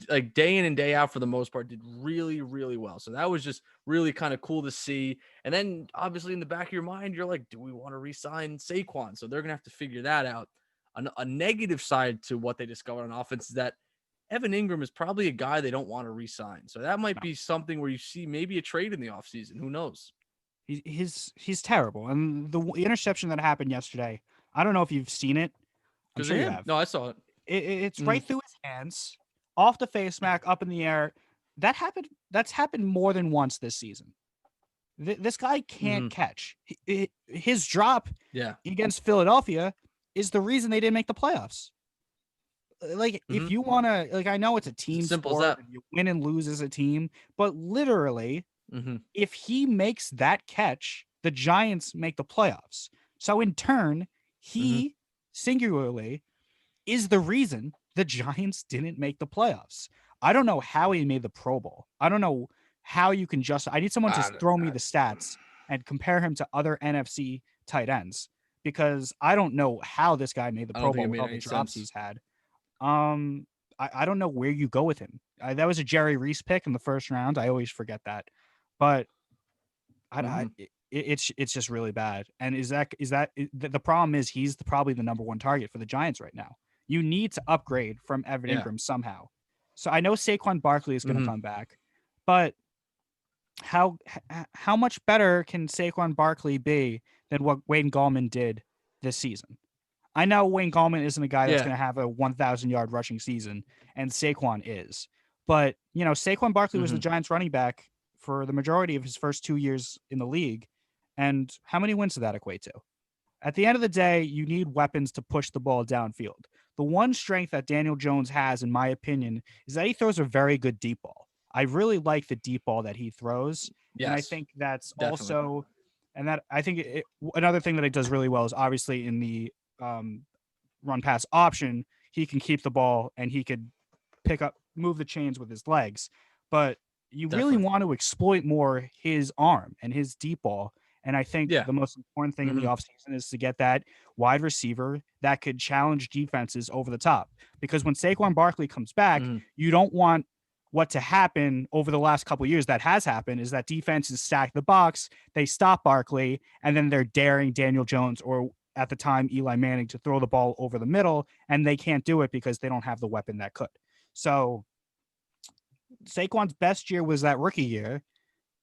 like day in and day out for the most part, did really, really well. So that was just really kind of cool to see. And then obviously in the back of your mind, you're like, do we want to re-sign Saquon? So they're going to have to figure that out. A negative side to what they discovered on offense is that Evan Ingram is probably a guy they don't want to re-sign. So that might be something where you see maybe a trade in the offseason. Who knows? He's terrible. And the interception that happened yesterday, I don't know if you've seen it. I'm Because sure of you him. have. No, I saw it. It's right through his hands, off the face mask, up in the air. That's happened more than once this season. This guy can't catch. His drop Yeah. against Philadelphia is the reason they didn't make the playoffs. Like, if you want to, like, I know it's a team simple as sport, that. and you win and lose as a team, but literally, if he makes that catch, the Giants make the playoffs. So in turn, he singularly is the reason the Giants didn't make the playoffs. I don't know how he made the Pro Bowl. I don't know how you can just. I need someone to throw me the stats and compare him to other NFC tight ends, because I don't know how this guy made the Pro Bowl with all the drops he's had. I don't know where you go with him. That was a Jerry Reese pick in the first round. I always forget that, but it's just really bad. And the problem is he's probably the number one target for the Giants right now. You need to upgrade from Evan Ingram somehow. So I know Saquon Barkley is going to come back, but how much better can Saquon Barkley be than what Wayne Gallman did this season? I know Wayne Gallman isn't a guy that's going to have a 1,000-yard rushing season, and Saquon is. But, Saquon Barkley was the Giants running back for the majority of his first 2 years in the league. And how many wins did that equate to? At the end of the day, you need weapons to push the ball downfield. The one strength that Daniel Jones has, in my opinion, is that he throws a very good deep ball. I really like the deep ball that he throws. Yes, and I think that's definitely. Also, and that I think another thing that he does really well is obviously in the run pass option, he can keep the ball and he could move the chains with his legs. But you really want to exploit more his arm and his deep ball. And I think the most important thing in the offseason is to get that wide receiver that could challenge defenses over the top. Because when Saquon Barkley comes back, you don't want what to happen over the last couple of years that has happened is that defenses stack the box, they stop Barkley, and then they're daring Daniel Jones or at the time Eli Manning to throw the ball over the middle, and they can't do it because they don't have the weapon that could. So Saquon's best year was that rookie year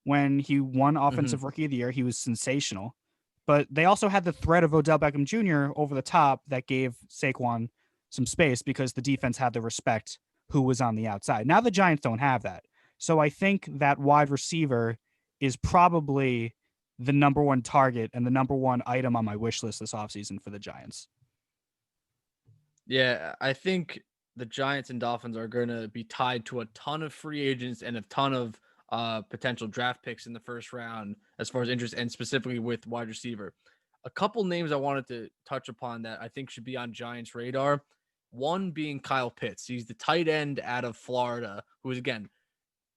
when he won Offensive Rookie of the Year. He was sensational. But they also had the threat of Odell Beckham Jr. over the top that gave Saquon some space because the defense had to respect who was on the outside. Now the Giants don't have that. So I think that wide receiver is probably the number one target and the number one item on my wish list this offseason for the Giants. Yeah, I think the Giants and Dolphins are going to be tied to a ton of free agents and a ton of potential draft picks in the first round as far as interest, and specifically with wide receiver. A couple names I wanted to touch upon that I think should be on Giants' radar. One being Kyle Pitts. He's the tight end out of Florida, who is, again,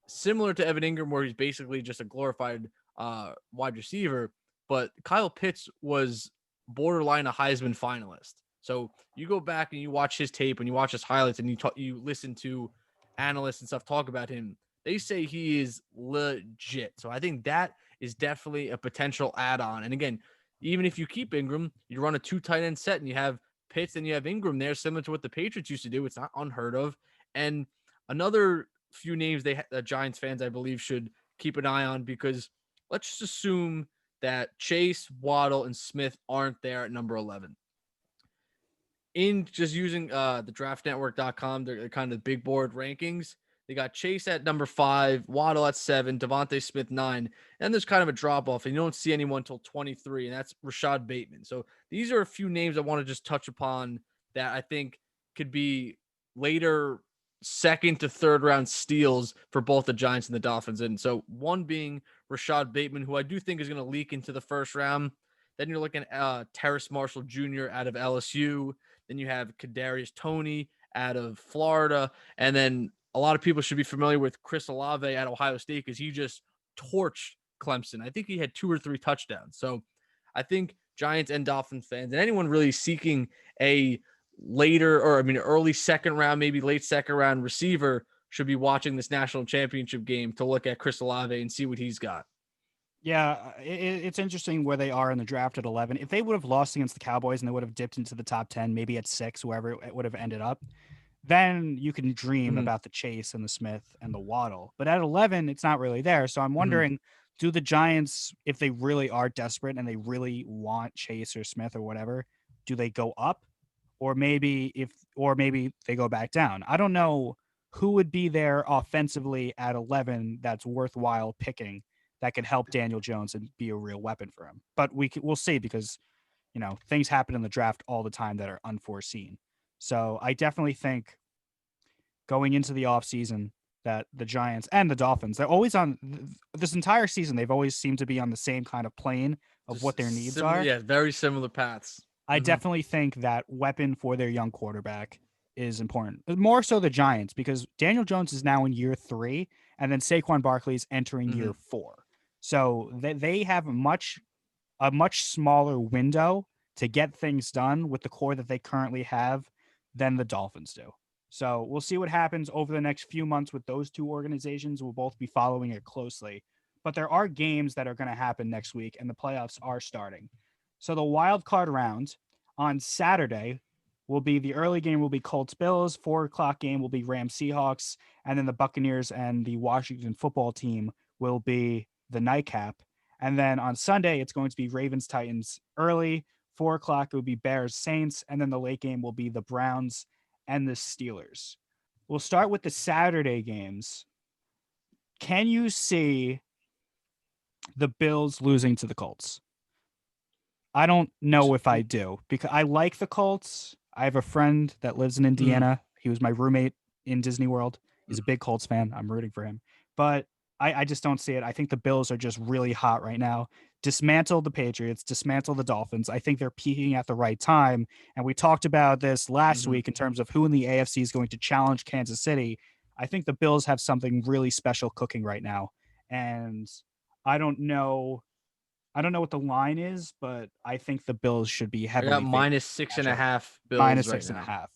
similar to Evan Ingram, where he's basically just a glorified wide receiver. But Kyle Pitts was borderline a Heisman finalist. So you go back and you watch his tape and you watch his highlights and you listen to analysts and stuff talk about him. They say he is legit. So I think that is definitely a potential add-on. And again, even if you keep Ingram, you run a 2 tight end set and you have Pitts and you have Ingram there, similar to what the Patriots used to do. It's not unheard of. And another few names the Giants fans, I believe, should keep an eye on, because let's just assume that Chase, Waddle, and Smith aren't there at number 11. In just using the draftnetwork.com, they're kind of big board rankings. They got Chase at number 5, Waddle at 7, Devontae Smith 9, and there's kind of a drop off, and you don't see anyone until 23, and that's Rashad Bateman. So these are a few names I want to just touch upon that I think could be later second to third round steals for both the Giants and the Dolphins. And so one being Rashad Bateman, who I do think is going to leak into the first round. Then you're looking at Terrace Marshall Jr. out of LSU. Then you have Kadarius Toney out of Florida. And then a lot of people should be familiar with Chris Olave at Ohio State because he just torched Clemson. I think he had 2 or 3 touchdowns. So I think Giants and Dolphins fans and anyone really seeking a early second round, maybe late second round receiver should be watching this national championship game to look at Chris Olave and see what he's got. Yeah, it's interesting where they are in the draft at 11. If they would have lost against the Cowboys and they would have dipped into the top 10, maybe at 6, wherever it would have ended up, then you can dream Mm-hmm. about the Chase and the Smith and the Waddle. But at 11, it's not really there. So I'm Mm-hmm. wondering, do the Giants, if they really are desperate and they really want Chase or Smith or whatever, do they go up? Or maybe they go back down. I don't know who would be there offensively at 11 that's worthwhile picking that could help Daniel Jones and be a real weapon for him. But we'll see because things happen in the draft all the time that are unforeseen. So I definitely think going into the offseason that the Giants and the Dolphins, they're always on this entire season. They've always seemed to be on the same kind of plane of what Just their needs similar, are. yeah, very similar paths. I Mm-hmm. definitely think that weapon for their young quarterback is important. More so the Giants because Daniel Jones is now in year 3 and then Saquon Barkley is entering Mm-hmm. year 4. So they have a much smaller window to get things done with the core that they currently have than the Dolphins do. So we'll see what happens over the next few months with those two organizations. We'll both be following it closely. But there are games that are going to happen next week, and the playoffs are starting. So the wild card round on Saturday will be the early game will be Colts Bills, 4 o'clock game will be Rams Seahawks, and then the Buccaneers and the Washington football team will be the nightcap. And then on Sunday, it's going to be Ravens Titans early, 4 o'clock. It will be Bears Saints, and then the late game will be the Browns and the Steelers. We'll start with the Saturday games. Can you see the Bills losing to the Colts? I don't know if I do because I like the Colts. I have a friend that lives in Mm-hmm. Indiana. He was my roommate in Disney World. He's a big Colts fan. I'm rooting for him. But I just don't see it. I think the Bills are just really hot right now. Dismantle the Patriots, dismantle the Dolphins. I think they're peaking at the right time. And we talked about this last Mm-hmm. week in terms of who in the AFC is going to challenge Kansas City. I think the Bills have something really special cooking right now. And I don't know what the line is, but I think the Bills should be I got heavily favored minus in six the and a matchup. half Bills Minus right six and a now. half.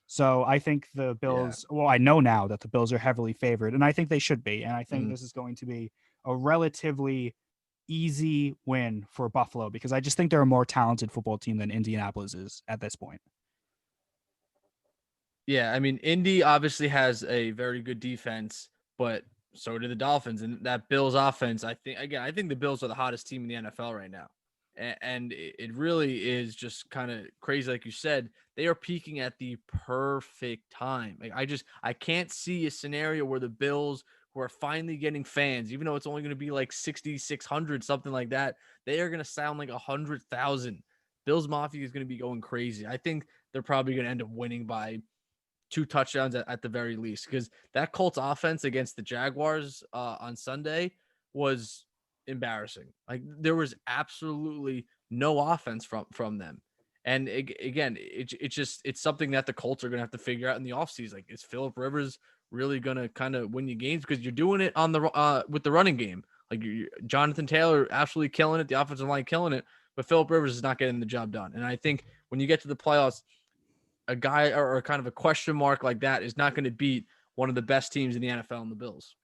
So I think the Yeah. Bills, well, I know now that the Bills are heavily favored, and I think they should be. And I think Mm-hmm. this is going to be a relatively easy win for Buffalo because I just think they're a more talented football team than Indianapolis is at this point. Yeah, I mean, Indy obviously has a very good defense, but so do the Dolphins. And that Bills offense, I think the Bills are the hottest team in the NFL right now. And it really is just kind of crazy. Like you said, they are peaking at the perfect time. Like I can't see a scenario where the Bills, who are finally getting fans, even though it's only going to be like 6,600, something like that, they are going to sound like 100,000. Bills Mafia is going to be going crazy. I think they're probably going to end up winning by 2 touchdowns at the very least, because that Colts offense against the Jaguars on Sunday was embarrassing. Like there was absolutely no offense from them. And it's something that the Colts are going to have to figure out in the offseason. Like, is Phillip Rivers really going to kind of win you games? Because you're doing it on the with the running game. Like Jonathan Taylor absolutely killing it, the offensive line killing it, but Phillip Rivers is not getting the job done. And I think when you get to the playoffs, a guy or kind of a question mark like that is not going to beat one of the best teams in the NFL and the Bills.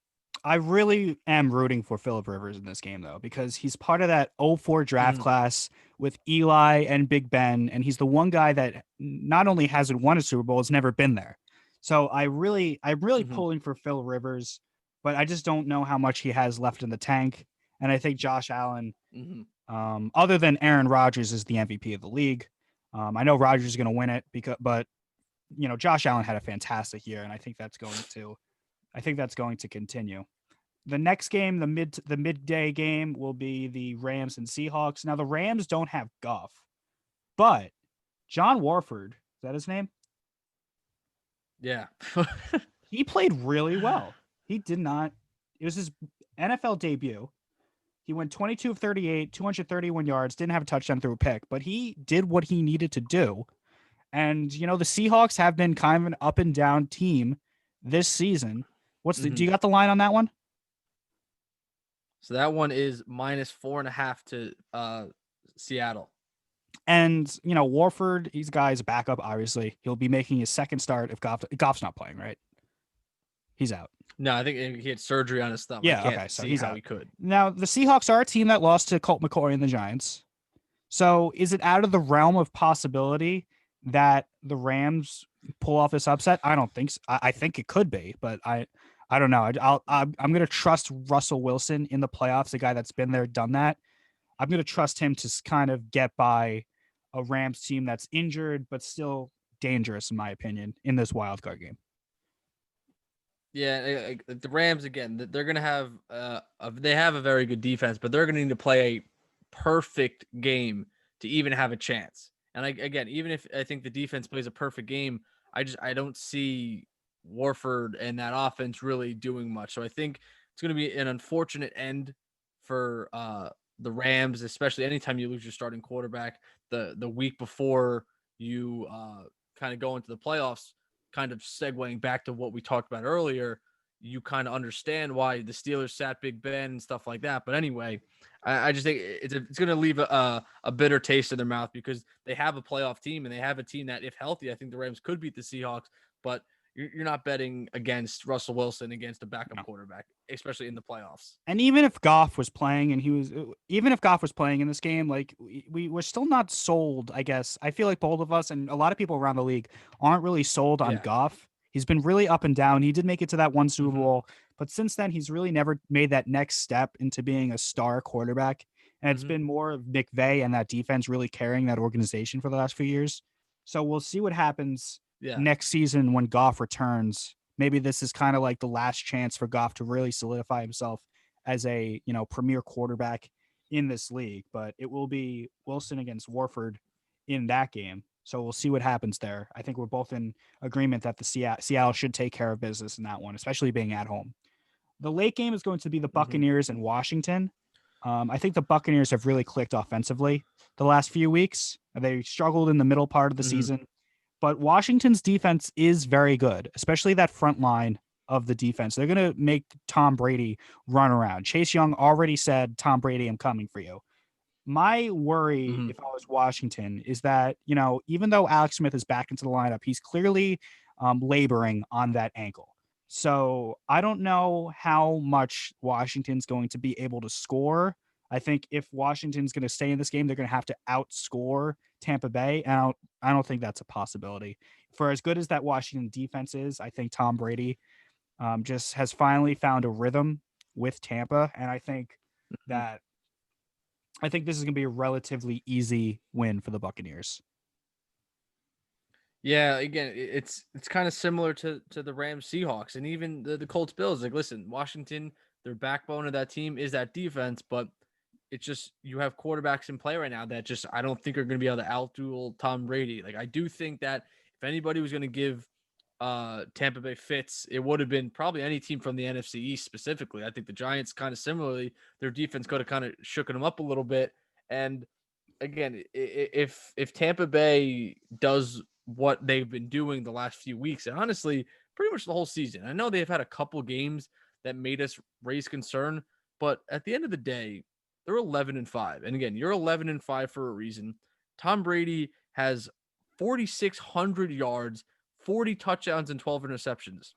I really am rooting for Phillip Rivers in this game, though, because he's part of that '04 draft Mm-hmm. class with Eli and Big Ben, and he's the one guy that not only hasn't won a Super Bowl, has never been there. So I'm really Mm-hmm. pulling for Phil Rivers, but I just don't know how much he has left in the tank. And I think Josh Allen, Mm-hmm. other than Aaron Rodgers, is the MVP of the league. I know Rodgers is going to win it but Josh Allen had a fantastic year, and I think that's going to continue. The next game, the midday game, will be the Rams and Seahawks. Now the Rams don't have Goff, but John Warford, is that his name? Yeah. He played really well. He did not. It was his NFL debut. He went 22 of 38, 231 yards, didn't have a touchdown through a pick, but he did what he needed to do. And, the Seahawks have been kind of an up and down team this season. Do you got the line on that one? So that one is -4.5 to Seattle. And, Warford, he's guy's backup, obviously. He'll be making his second start if Goff's not playing, right? He's out. No, I think he had surgery on his thumb. Yeah, I can't okay, so see he's how out. he could. Now, the Seahawks are a team that lost to Colt McCoy and the Giants. So is it out of the realm of possibility that the Rams pull off this upset? I don't think so. I think it could be, but I don't know. I'm going to trust Russell Wilson in the playoffs, a guy that's been there, done that. I'm going to trust him to kind of get by a Rams team that's injured but still dangerous, in my opinion, in this wild card game. Yeah, the Rams again. They're gonna have they have a very good defense, but they're gonna need to play a perfect game to even have a chance. And again, even if I think the defense plays a perfect game, I don't see Warford and that offense really doing much. So I think it's gonna be an unfortunate end for the Rams, especially anytime you lose your starting quarterback the week before you kind of go into the playoffs. Kind of segueing back to what we talked about earlier, you kind of understand why the Steelers sat Big Ben and stuff like that. But anyway, I just think it's going to leave a bitter taste in their mouth because they have a playoff team and they have a team that, if healthy, I think the Rams could beat the Seahawks. But you're not betting against Russell Wilson against a backup quarterback, especially in the playoffs. And even if Goff was playing in this game, like we were still not sold, I guess. I feel like both of us and a lot of people around the league aren't really sold on Goff. He's been really up and down. He did make it to that one Super Bowl, but since then he's really never made that next step into being a star quarterback. And it's been more of McVay and that defense really carrying that organization for the last few years. So we'll see what happens next season when Goff returns. Maybe this is kind of like the last chance for Goff to really solidify himself as a, premier quarterback in this league. But it will be Wilson against Warford in that game. So we'll see what happens there. I think we're both in agreement that the Seattle should take care of business in that one, especially being at home. The late game is going to be the Buccaneers and Washington. I think the Buccaneers have really clicked offensively the last few weeks. They struggled in the middle part of the season. But Washington's defense is very good, especially that front line of the defense. They're going to make Tom Brady run around. Chase Young already said, Tom Brady, I'm coming for you. My worry, if I was Washington, is that, even though Alex Smith is back into the lineup, he's clearly laboring on that ankle. So I don't know how much Washington's going to be able to score. I think if Washington's going to stay in this game, they're going to have to outscore Tampa Bay, and I don't think that's a possibility. For as good as that Washington defense is, I think Tom Brady just has finally found a rhythm with Tampa, and I think this is going to be a relatively easy win for the Buccaneers. Yeah, again, it's kind of similar to the Rams Seahawks and even the Colts Bills. Like, listen, Washington, their backbone of that team is that defense, but it's just you have quarterbacks in play right now that just I don't think are going to be able to outduel Tom Brady. Like, I do think that if anybody was going to give Tampa Bay fits, it would have been probably any team from the NFC East specifically. I think the Giants kind of similarly, their defense could have kind of shooken them up a little bit. And again, if Tampa Bay does what they've been doing the last few weeks, and honestly, pretty much the whole season, I know they've had a couple games that made us raise concern, but at the end of the day, they're 11-5. And again, you're 11-5 for a reason. Tom Brady has 4,600 yards, 40 touchdowns, and 12 interceptions.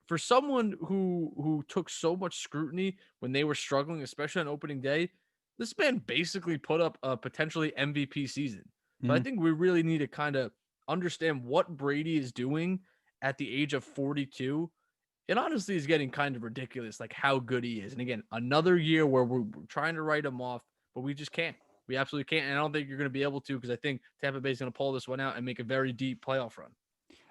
For someone who took so much scrutiny when they were struggling, especially on opening day, this man basically put up a potentially MVP season. So I think we really need to kind of understand what Brady is doing at the age of 42. It honestly is getting kind of ridiculous, like how good he is. And again, another year where we're trying to write him off, but we just can't. We absolutely can't. And I don't think you're going to be able to because I think Tampa Bay is going to pull this one out and make a very deep playoff run.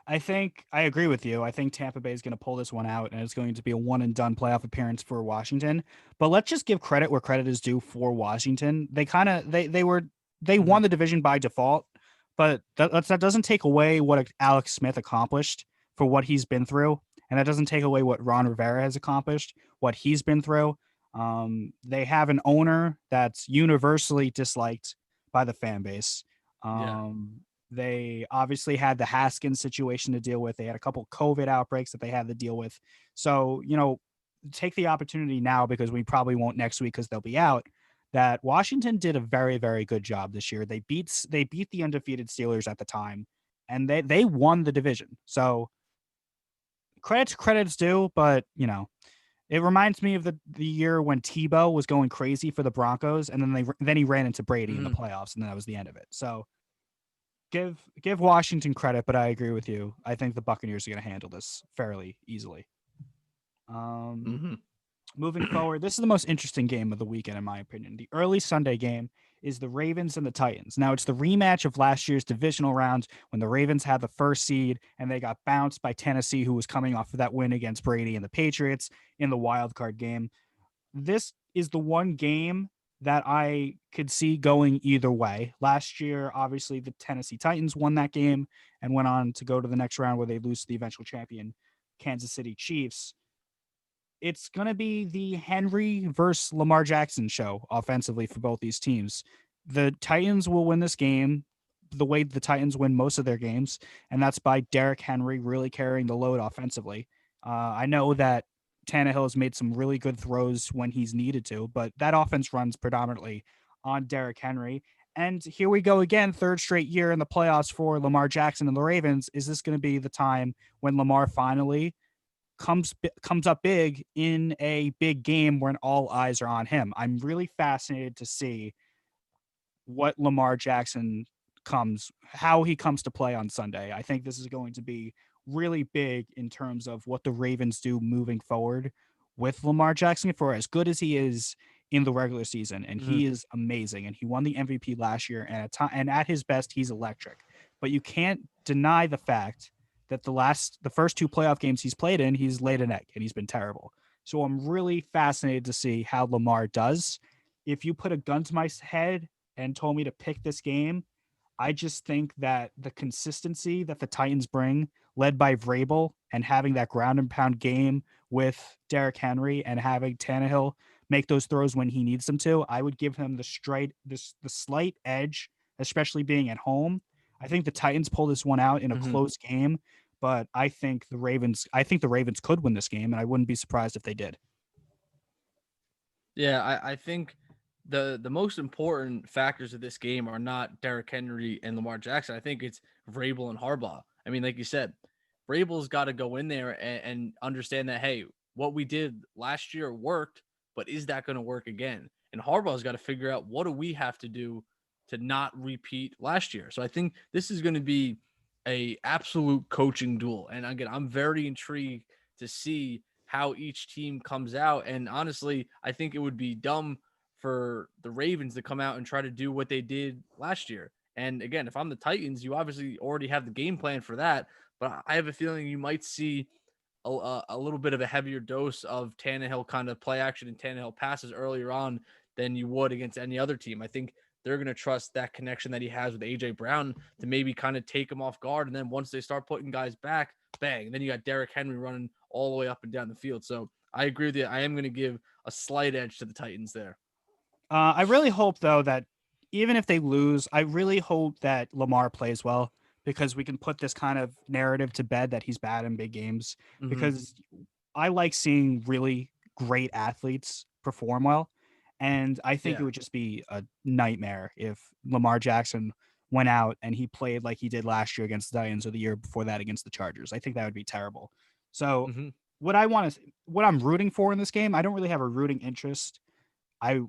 I think I agree with you. I think Tampa Bay is going to pull this one out, and it's going to be a one and done playoff appearance for Washington. But let's just give credit where credit is due for Washington. They won the division by default, but that doesn't take away what Alex Smith accomplished for what he's been through and that doesn't take away what Ron Rivera has accomplished, what he's been through. They have an owner that's universally disliked by the fan base. Yeah. They obviously had the Haskins situation to deal with. They had a couple COVID outbreaks that they had to deal with. So, take the opportunity now, because we probably won't next week because they'll be out, that Washington did a very, very good job this year. They beat the undefeated Steelers at the time, and they won the division. So credit's due, but it reminds me of the year when Tebow was going crazy for the Broncos, and then he ran into Brady in the Mhm. playoffs, and then that was the end of it. So give Washington credit, but I agree with you. I think the Buccaneers are going to handle this fairly easily. Um, Mhm. Moving forward, this is the most interesting game of the weekend, in my opinion. The early Sunday game is the Ravens and the Titans. Now, it's the rematch of last year's divisional round when the Ravens had the first seed and they got bounced by Tennessee, who was coming off of that win against Brady and the Patriots in the wild card game. This is the one game that I could see going either way. Last year, obviously, the Tennessee Titans won that game and went on to go to the next round where they lose to the eventual champion, Kansas City Chiefs. It's going to be the Henry versus Lamar Jackson show offensively for both these teams. The Titans will win this game the way the Titans win most of their games, and that's by Derrick Henry really carrying the load offensively. I know that Tannehill has made some really good throws when he's needed to, but that offense runs predominantly on Derrick Henry. And here we go again, third straight year in the playoffs for Lamar Jackson and the Ravens. Is this going to be the time when Lamar finally comes up big in a big game when all eyes are on him? I'm really fascinated to see what Lamar Jackson how he comes to play on Sunday. I think this is going to be really big in terms of what the Ravens do moving forward with Lamar Jackson, for as good as he is in the regular season. And Mhm. he is amazing. And he won the MVP last year. And at his best, he's electric. But you can't deny the fact that the first two playoff games he's played in, he's laid an egg and he's been terrible. So I'm really fascinated to see how Lamar does. If you put a gun to my head and told me to pick this game, I just think that the consistency that the Titans bring, led by Vrabel, and having that ground and pound game with Derrick Henry and having Tannehill make those throws when he needs them to, I would give him the slight edge, especially being at home. I think the Titans pull this one out in a Mhm. close game, but I think the Ravens could win this game, and I wouldn't be surprised if they did. Yeah, I think the most important factors of this game are not Derrick Henry and Lamar Jackson. I think it's Vrabel and Harbaugh. I mean, like you said, Vrabel's got to go in there and understand that, hey, what we did last year worked, but is that going to work again? And Harbaugh's got to figure out, what do we have to do to not repeat last year. So I think this is going to be a absolute coaching duel. And again, I'm very intrigued to see how each team comes out. And honestly, I think it would be dumb for the Ravens to come out and try to do what they did last year. And again, if I'm the Titans, you obviously already have the game plan for that. But I have a feeling you might see a little bit of a heavier dose of Tannehill kind of play action and Tannehill passes earlier on than you would against any other team. I think they're going to trust that connection that he has with AJ Brown to maybe kind of take him off guard. And then once they start putting guys back, bang, then you got Derrick Henry running all the way up and down the field. So I agree with you. I am going to give a slight edge to the Titans there. I really hope, though, that even if they lose, I really hope that Lamar plays well, because we can put this kind of narrative to bed that he's bad in big games. Mm-hmm. Because I like seeing really great athletes perform well. And I think it Yeah. would just be a nightmare if Lamar Jackson went out and he played like he did last year against the Giants or the year before that against the Chargers. I think that would be terrible. So, Mm-hmm. what I'm rooting for in this game, I don't really have a rooting interest. I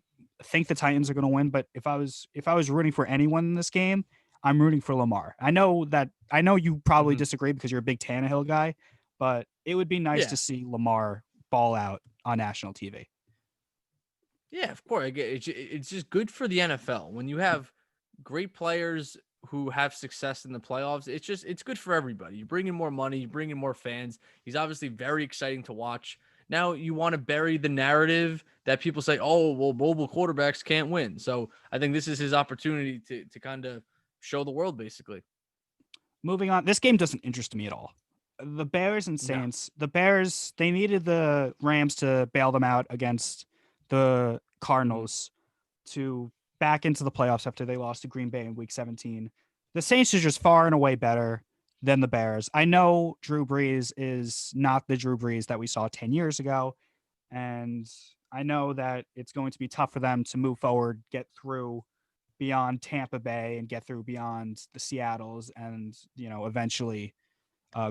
think the Titans are going to win, but if I was rooting for anyone in this game, I'm rooting for Lamar. I know you probably Mm-hmm. disagree because you're a big Tannehill guy, but it would be nice Yeah. to see Lamar ball out on national TV. Yeah, of course. I get it's just good for the NFL when you have great players who have success in the playoffs. It's good for everybody. You bring in more money, you bring in more fans. He's obviously very exciting to watch. Now you want to bury the narrative that people say, "Oh, well, mobile quarterbacks can't win." So I think this is his opportunity to kind of show the world, basically. Moving on, this game doesn't interest me at all. The Bears and No. Saints. The Bears, they needed the Rams to bail them out against the Mhm. Cardinals to back into the playoffs after they lost to Green Bay in week 17. The Saints are just far and away better than the Bears. I know Drew Brees is not the Drew Brees that we saw 10 years ago. And I know that it's going to be tough for them to move forward, get through beyond Tampa Bay and get through beyond the Seattles and, eventually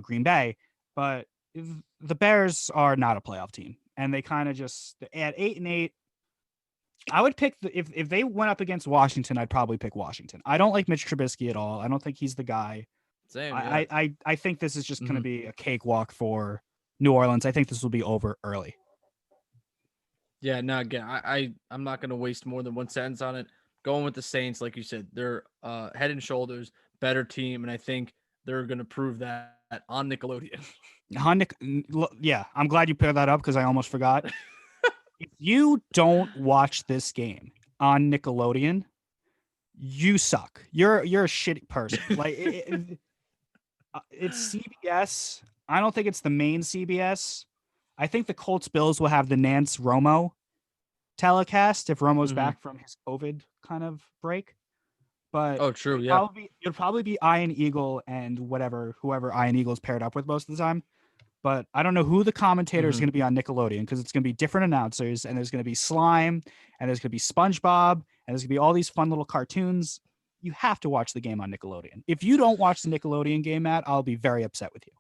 Green Bay. But the Bears are not a playoff team. And they kind of just, at 8-8, I would pick if they went up against Washington, I'd probably pick Washington. I don't like Mitch Trubisky at all. I don't think he's the guy. Same, I yeah. I I think this is just going to Mhm. be a cakewalk for New Orleans. I think this will be over early. Yeah, no, again, I'm not gonna waste more than one sentence on it. Going with the Saints, like you said, they're head and shoulders better team, and I think they're gonna prove that on Nickelodeon. Yeah, I'm glad you paired that up because I almost forgot. If you don't watch this game on Nickelodeon, you suck. You're a shitty person. Like it's CBS. I don't think it's the main CBS. I think the Colts Bills will have the Nance Romo telecast if Romo's Mhm. back from his COVID kind of break. But Oh, true, it'd yeah. probably be Iron Eagle and whoever Iron Eagle's paired up with most of the time. But I don't know who the commentator is Mhm. going to be on Nickelodeon because it's going to be different announcers and there's going to be Slime and there's going to be SpongeBob and there's going to be all these fun little cartoons. You have to watch the game on Nickelodeon. If you don't watch the Nickelodeon game, Matt, I'll be very upset with you.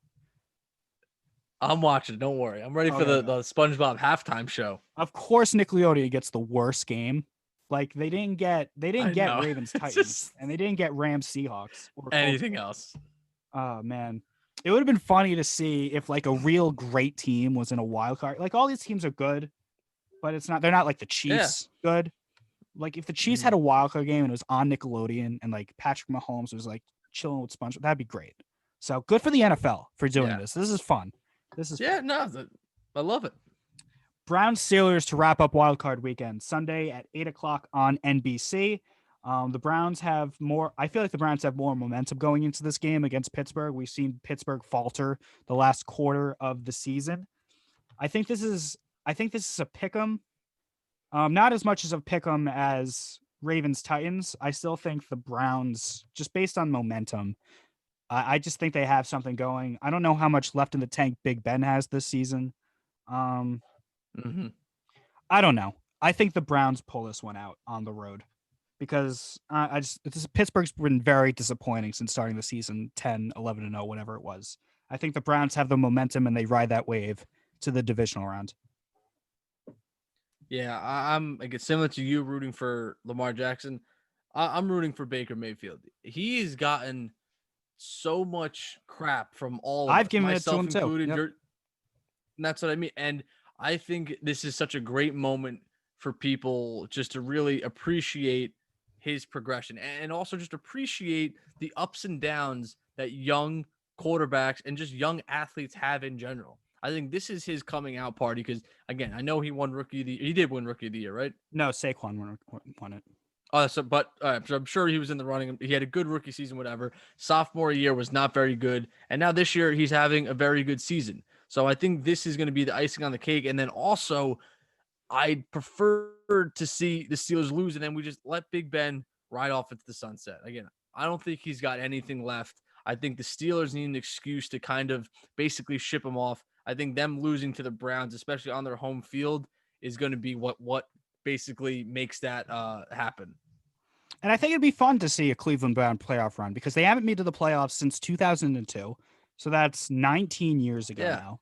I'm watching. Don't worry. I'm ready for Okay, the good. SpongeBob halftime show. Of course, Nickelodeon gets the worst game. Like they didn't I get know. Ravens It's Titans just and they didn't get Rams Seahawks or Colts anything Bills. else. Oh man, it would have been funny to see if like a real great team was in a wild card. Like all these teams are good, but it's not. They're not like the Yeah. Chiefs good. Like if the Chiefs had Mhm. a wild card game and it was on Nickelodeon and like Patrick Mahomes was like chilling with SpongeBob, that'd be great. So good for the NFL for doing Yeah. this. This is fun. This is fun. Yeah, no, I love it. Browns Steelers to wrap up wild card weekend Sunday at 8 o'clock on NBC. The Browns have more. I feel like the Browns have more momentum going into this game against Pittsburgh. We've seen Pittsburgh falter the last quarter of the season. I think this is. I think this is a pick 'em. Not as much as a pick 'em as Ravens Titans. I still think the Browns, just based on momentum, I just think they have something going. I don't know how much left in the tank Big Ben has this season. Um, Mhm. I don't know. I think the Browns pull this one out on the road because Pittsburgh's been very disappointing since starting the season 10, 11 and 0, whatever it was. I think the Browns have the momentum and they ride that wave to the divisional round. Yeah, I'm like it's similar to you rooting for Lamar Jackson. I'm rooting for Baker Mayfield. He's gotten so much crap from all of I've us, given it to myself him too. included. Yep. And that's what I mean. And I think this is such a great moment for people just to really appreciate his progression and also just appreciate the ups and downs that young quarterbacks and just young athletes have in general. I think this is his coming out party because again, I know he did win rookie of the year, right? No, Saquon won it. So I'm sure he was in the running. He had a good rookie season, whatever. Sophomore year was not very good, and now this year he's having a very good season. So I think this is going to be the icing on the cake. And then also, I'd prefer to see the Steelers lose, and then we just let Big Ben ride off into the sunset. Again, I don't think he's got anything left. I think the Steelers need an excuse to kind of basically ship him off. I think them losing to the Browns, especially on their home field, is going to be what basically makes that happen. And I think it'd be fun to see a Cleveland Brown playoff run because they haven't made to the playoffs since 2002. So that's 19 years ago Yeah, now.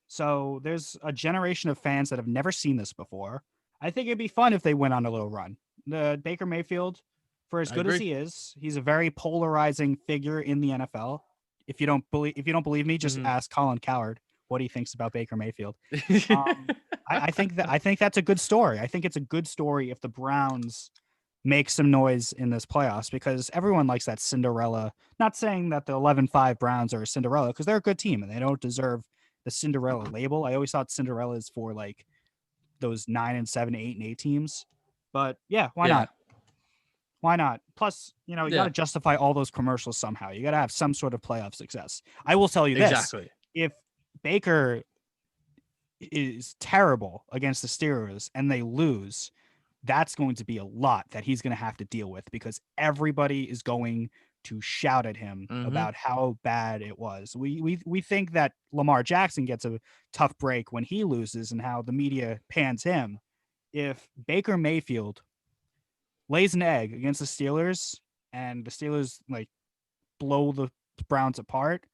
So there's a generation of fans that have never seen this before. I think it'd be fun if they went on a little run. The Baker Mayfield, for as I good as agree. he is, he's a very polarizing figure in the NFL. If you don't believe me, just Mhm. ask Colin Coward what he thinks about Baker Mayfield. Um, I think that's a good story. I think it's a good story if the Browns make some noise in this playoffs because everyone likes that Cinderella. Not saying that the 11-5 Browns are a Cinderella because they're a good team and they don't deserve the Cinderella label. I always thought Cinderella is for like those 9-7, 8-8 teams. But yeah, why Yeah, not? Why not? Plus, you got yeah, to justify all those commercials somehow. You got to have some sort of playoff success. I will tell you this: exactly. if Baker is terrible against the Steelers and they lose, that's going to be a lot that he's going to have to deal with because everybody is going to shout at him Mm-hmm. about how bad it was. We think that Lamar Jackson gets a tough break when he loses and how the media pans him. If Baker Mayfield lays an egg against the Steelers and the Steelers like blow the Browns apart,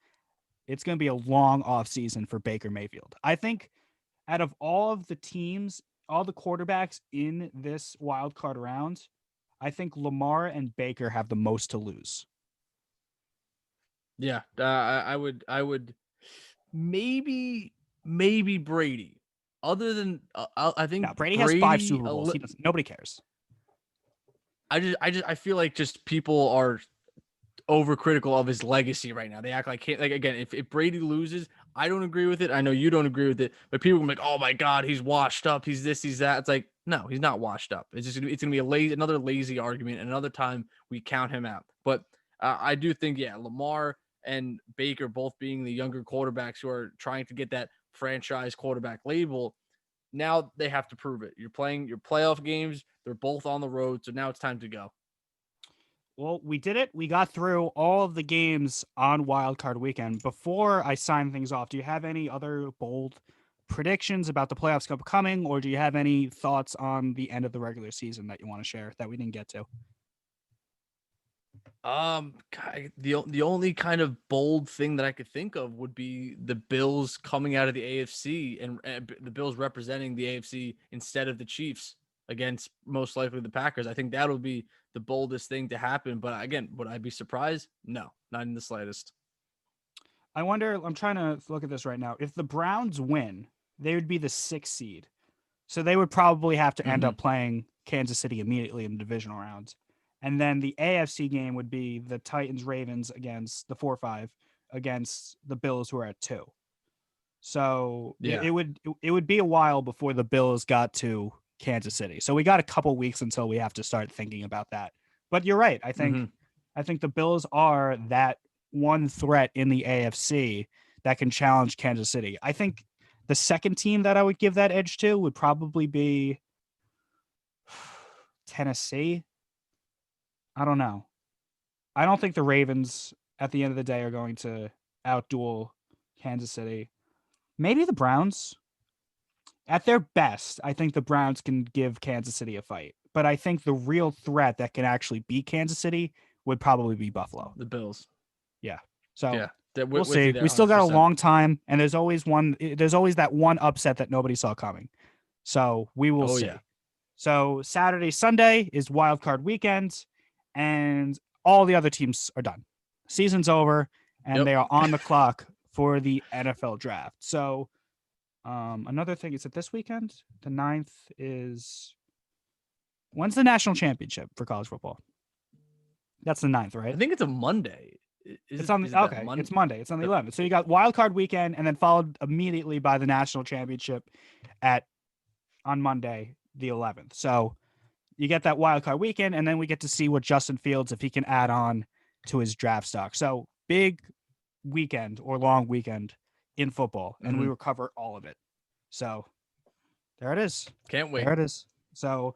it's going to be a long offseason for Baker Mayfield. I think out of all of the teams, all the quarterbacks in this wild card round, I think Lamar and Baker have the most to lose. Yeah, I would maybe Brady. Other than I think Now, Brady has 5 Brady. Super Bowls. He doesn't, nobody cares. I feel like just people are overcritical of his legacy right now. They act like again, if Brady loses, I don't agree with it. I know you don't agree with it, but people are like, oh my God, he's washed up. He's this, he's that. It's like, no, he's not washed up. It's gonna be another lazy argument. Another time we count him out. But I do think, yeah, Lamar and Baker both being the younger quarterbacks who are trying to get that franchise quarterback label. Now they have to prove it. You're playing your playoff games. They're both on the road. So now it's time to go. Well, we did it. We got through all of the games on Wild Card Weekend. Before I sign things off, do you have any other bold predictions about the playoffs coming, or do you have any thoughts on the end of the regular season that you want to share that we didn't get to? The only kind of bold thing that I could think of would be the Bills coming out of the AFC and the Bills representing the AFC instead of the Chiefs against most likely the Packers. I think that would be the boldest thing to happen. But again, would I be surprised? No, not in the slightest. I wonder, I'm trying to look at this right now. If the Browns win, they would be the 6th seed. So they would probably have to end Mm-hmm. up playing Kansas City immediately in the divisional rounds. And then the AFC game would be the Titans Ravens against the 4-5 against the Bills who are at 2. So Yeah. it would be a while before the Bills got to Kansas City. So we got a couple weeks until we have to start thinking about that. But you're right. Mm-hmm. I think the Bills are that one threat in the AFC that can challenge Kansas City. I think the second team that I would give that edge to would probably be Tennessee. I don't know. I don't think the Ravens at the end of the day are going to outduel Kansas City. Maybe the Browns. At their best, I think the Browns can give Kansas City a fight. But I think the real threat that can actually beat Kansas City would probably be Buffalo. The Bills. Yeah. So Yeah. we'll With you see. there We still got a 100%. long time, and there's always that one upset that nobody saw coming. So we will see. Yeah. So Saturday, Sunday is wild card weekend, and all the other teams are done. Season's over, and they are on the clock for the NFL draft. So another thing, is it this weekend? The 9th is, when's the national championship for college football? That's the 9th, right? I think it's a Monday. It's Monday. It's Monday. It's on the 11th. So you got wild card weekend, and then followed immediately by the national championship on Monday, the 11th. So you get that wild card weekend, and then we get to see what Justin Fields, if he can add on to his draft stock. So big weekend or long weekend in football, and we will cover all of it. So there it is. Can't wait. There it is. So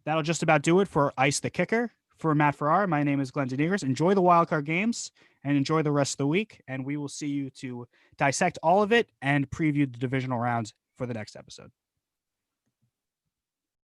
that'll just about do it for Ice the Kicker. For Matt Farrar, my name is Glen and Matt. Enjoy the wildcard games and enjoy the rest of the week. And we will see you to dissect all of it and preview the divisional rounds for the next episode.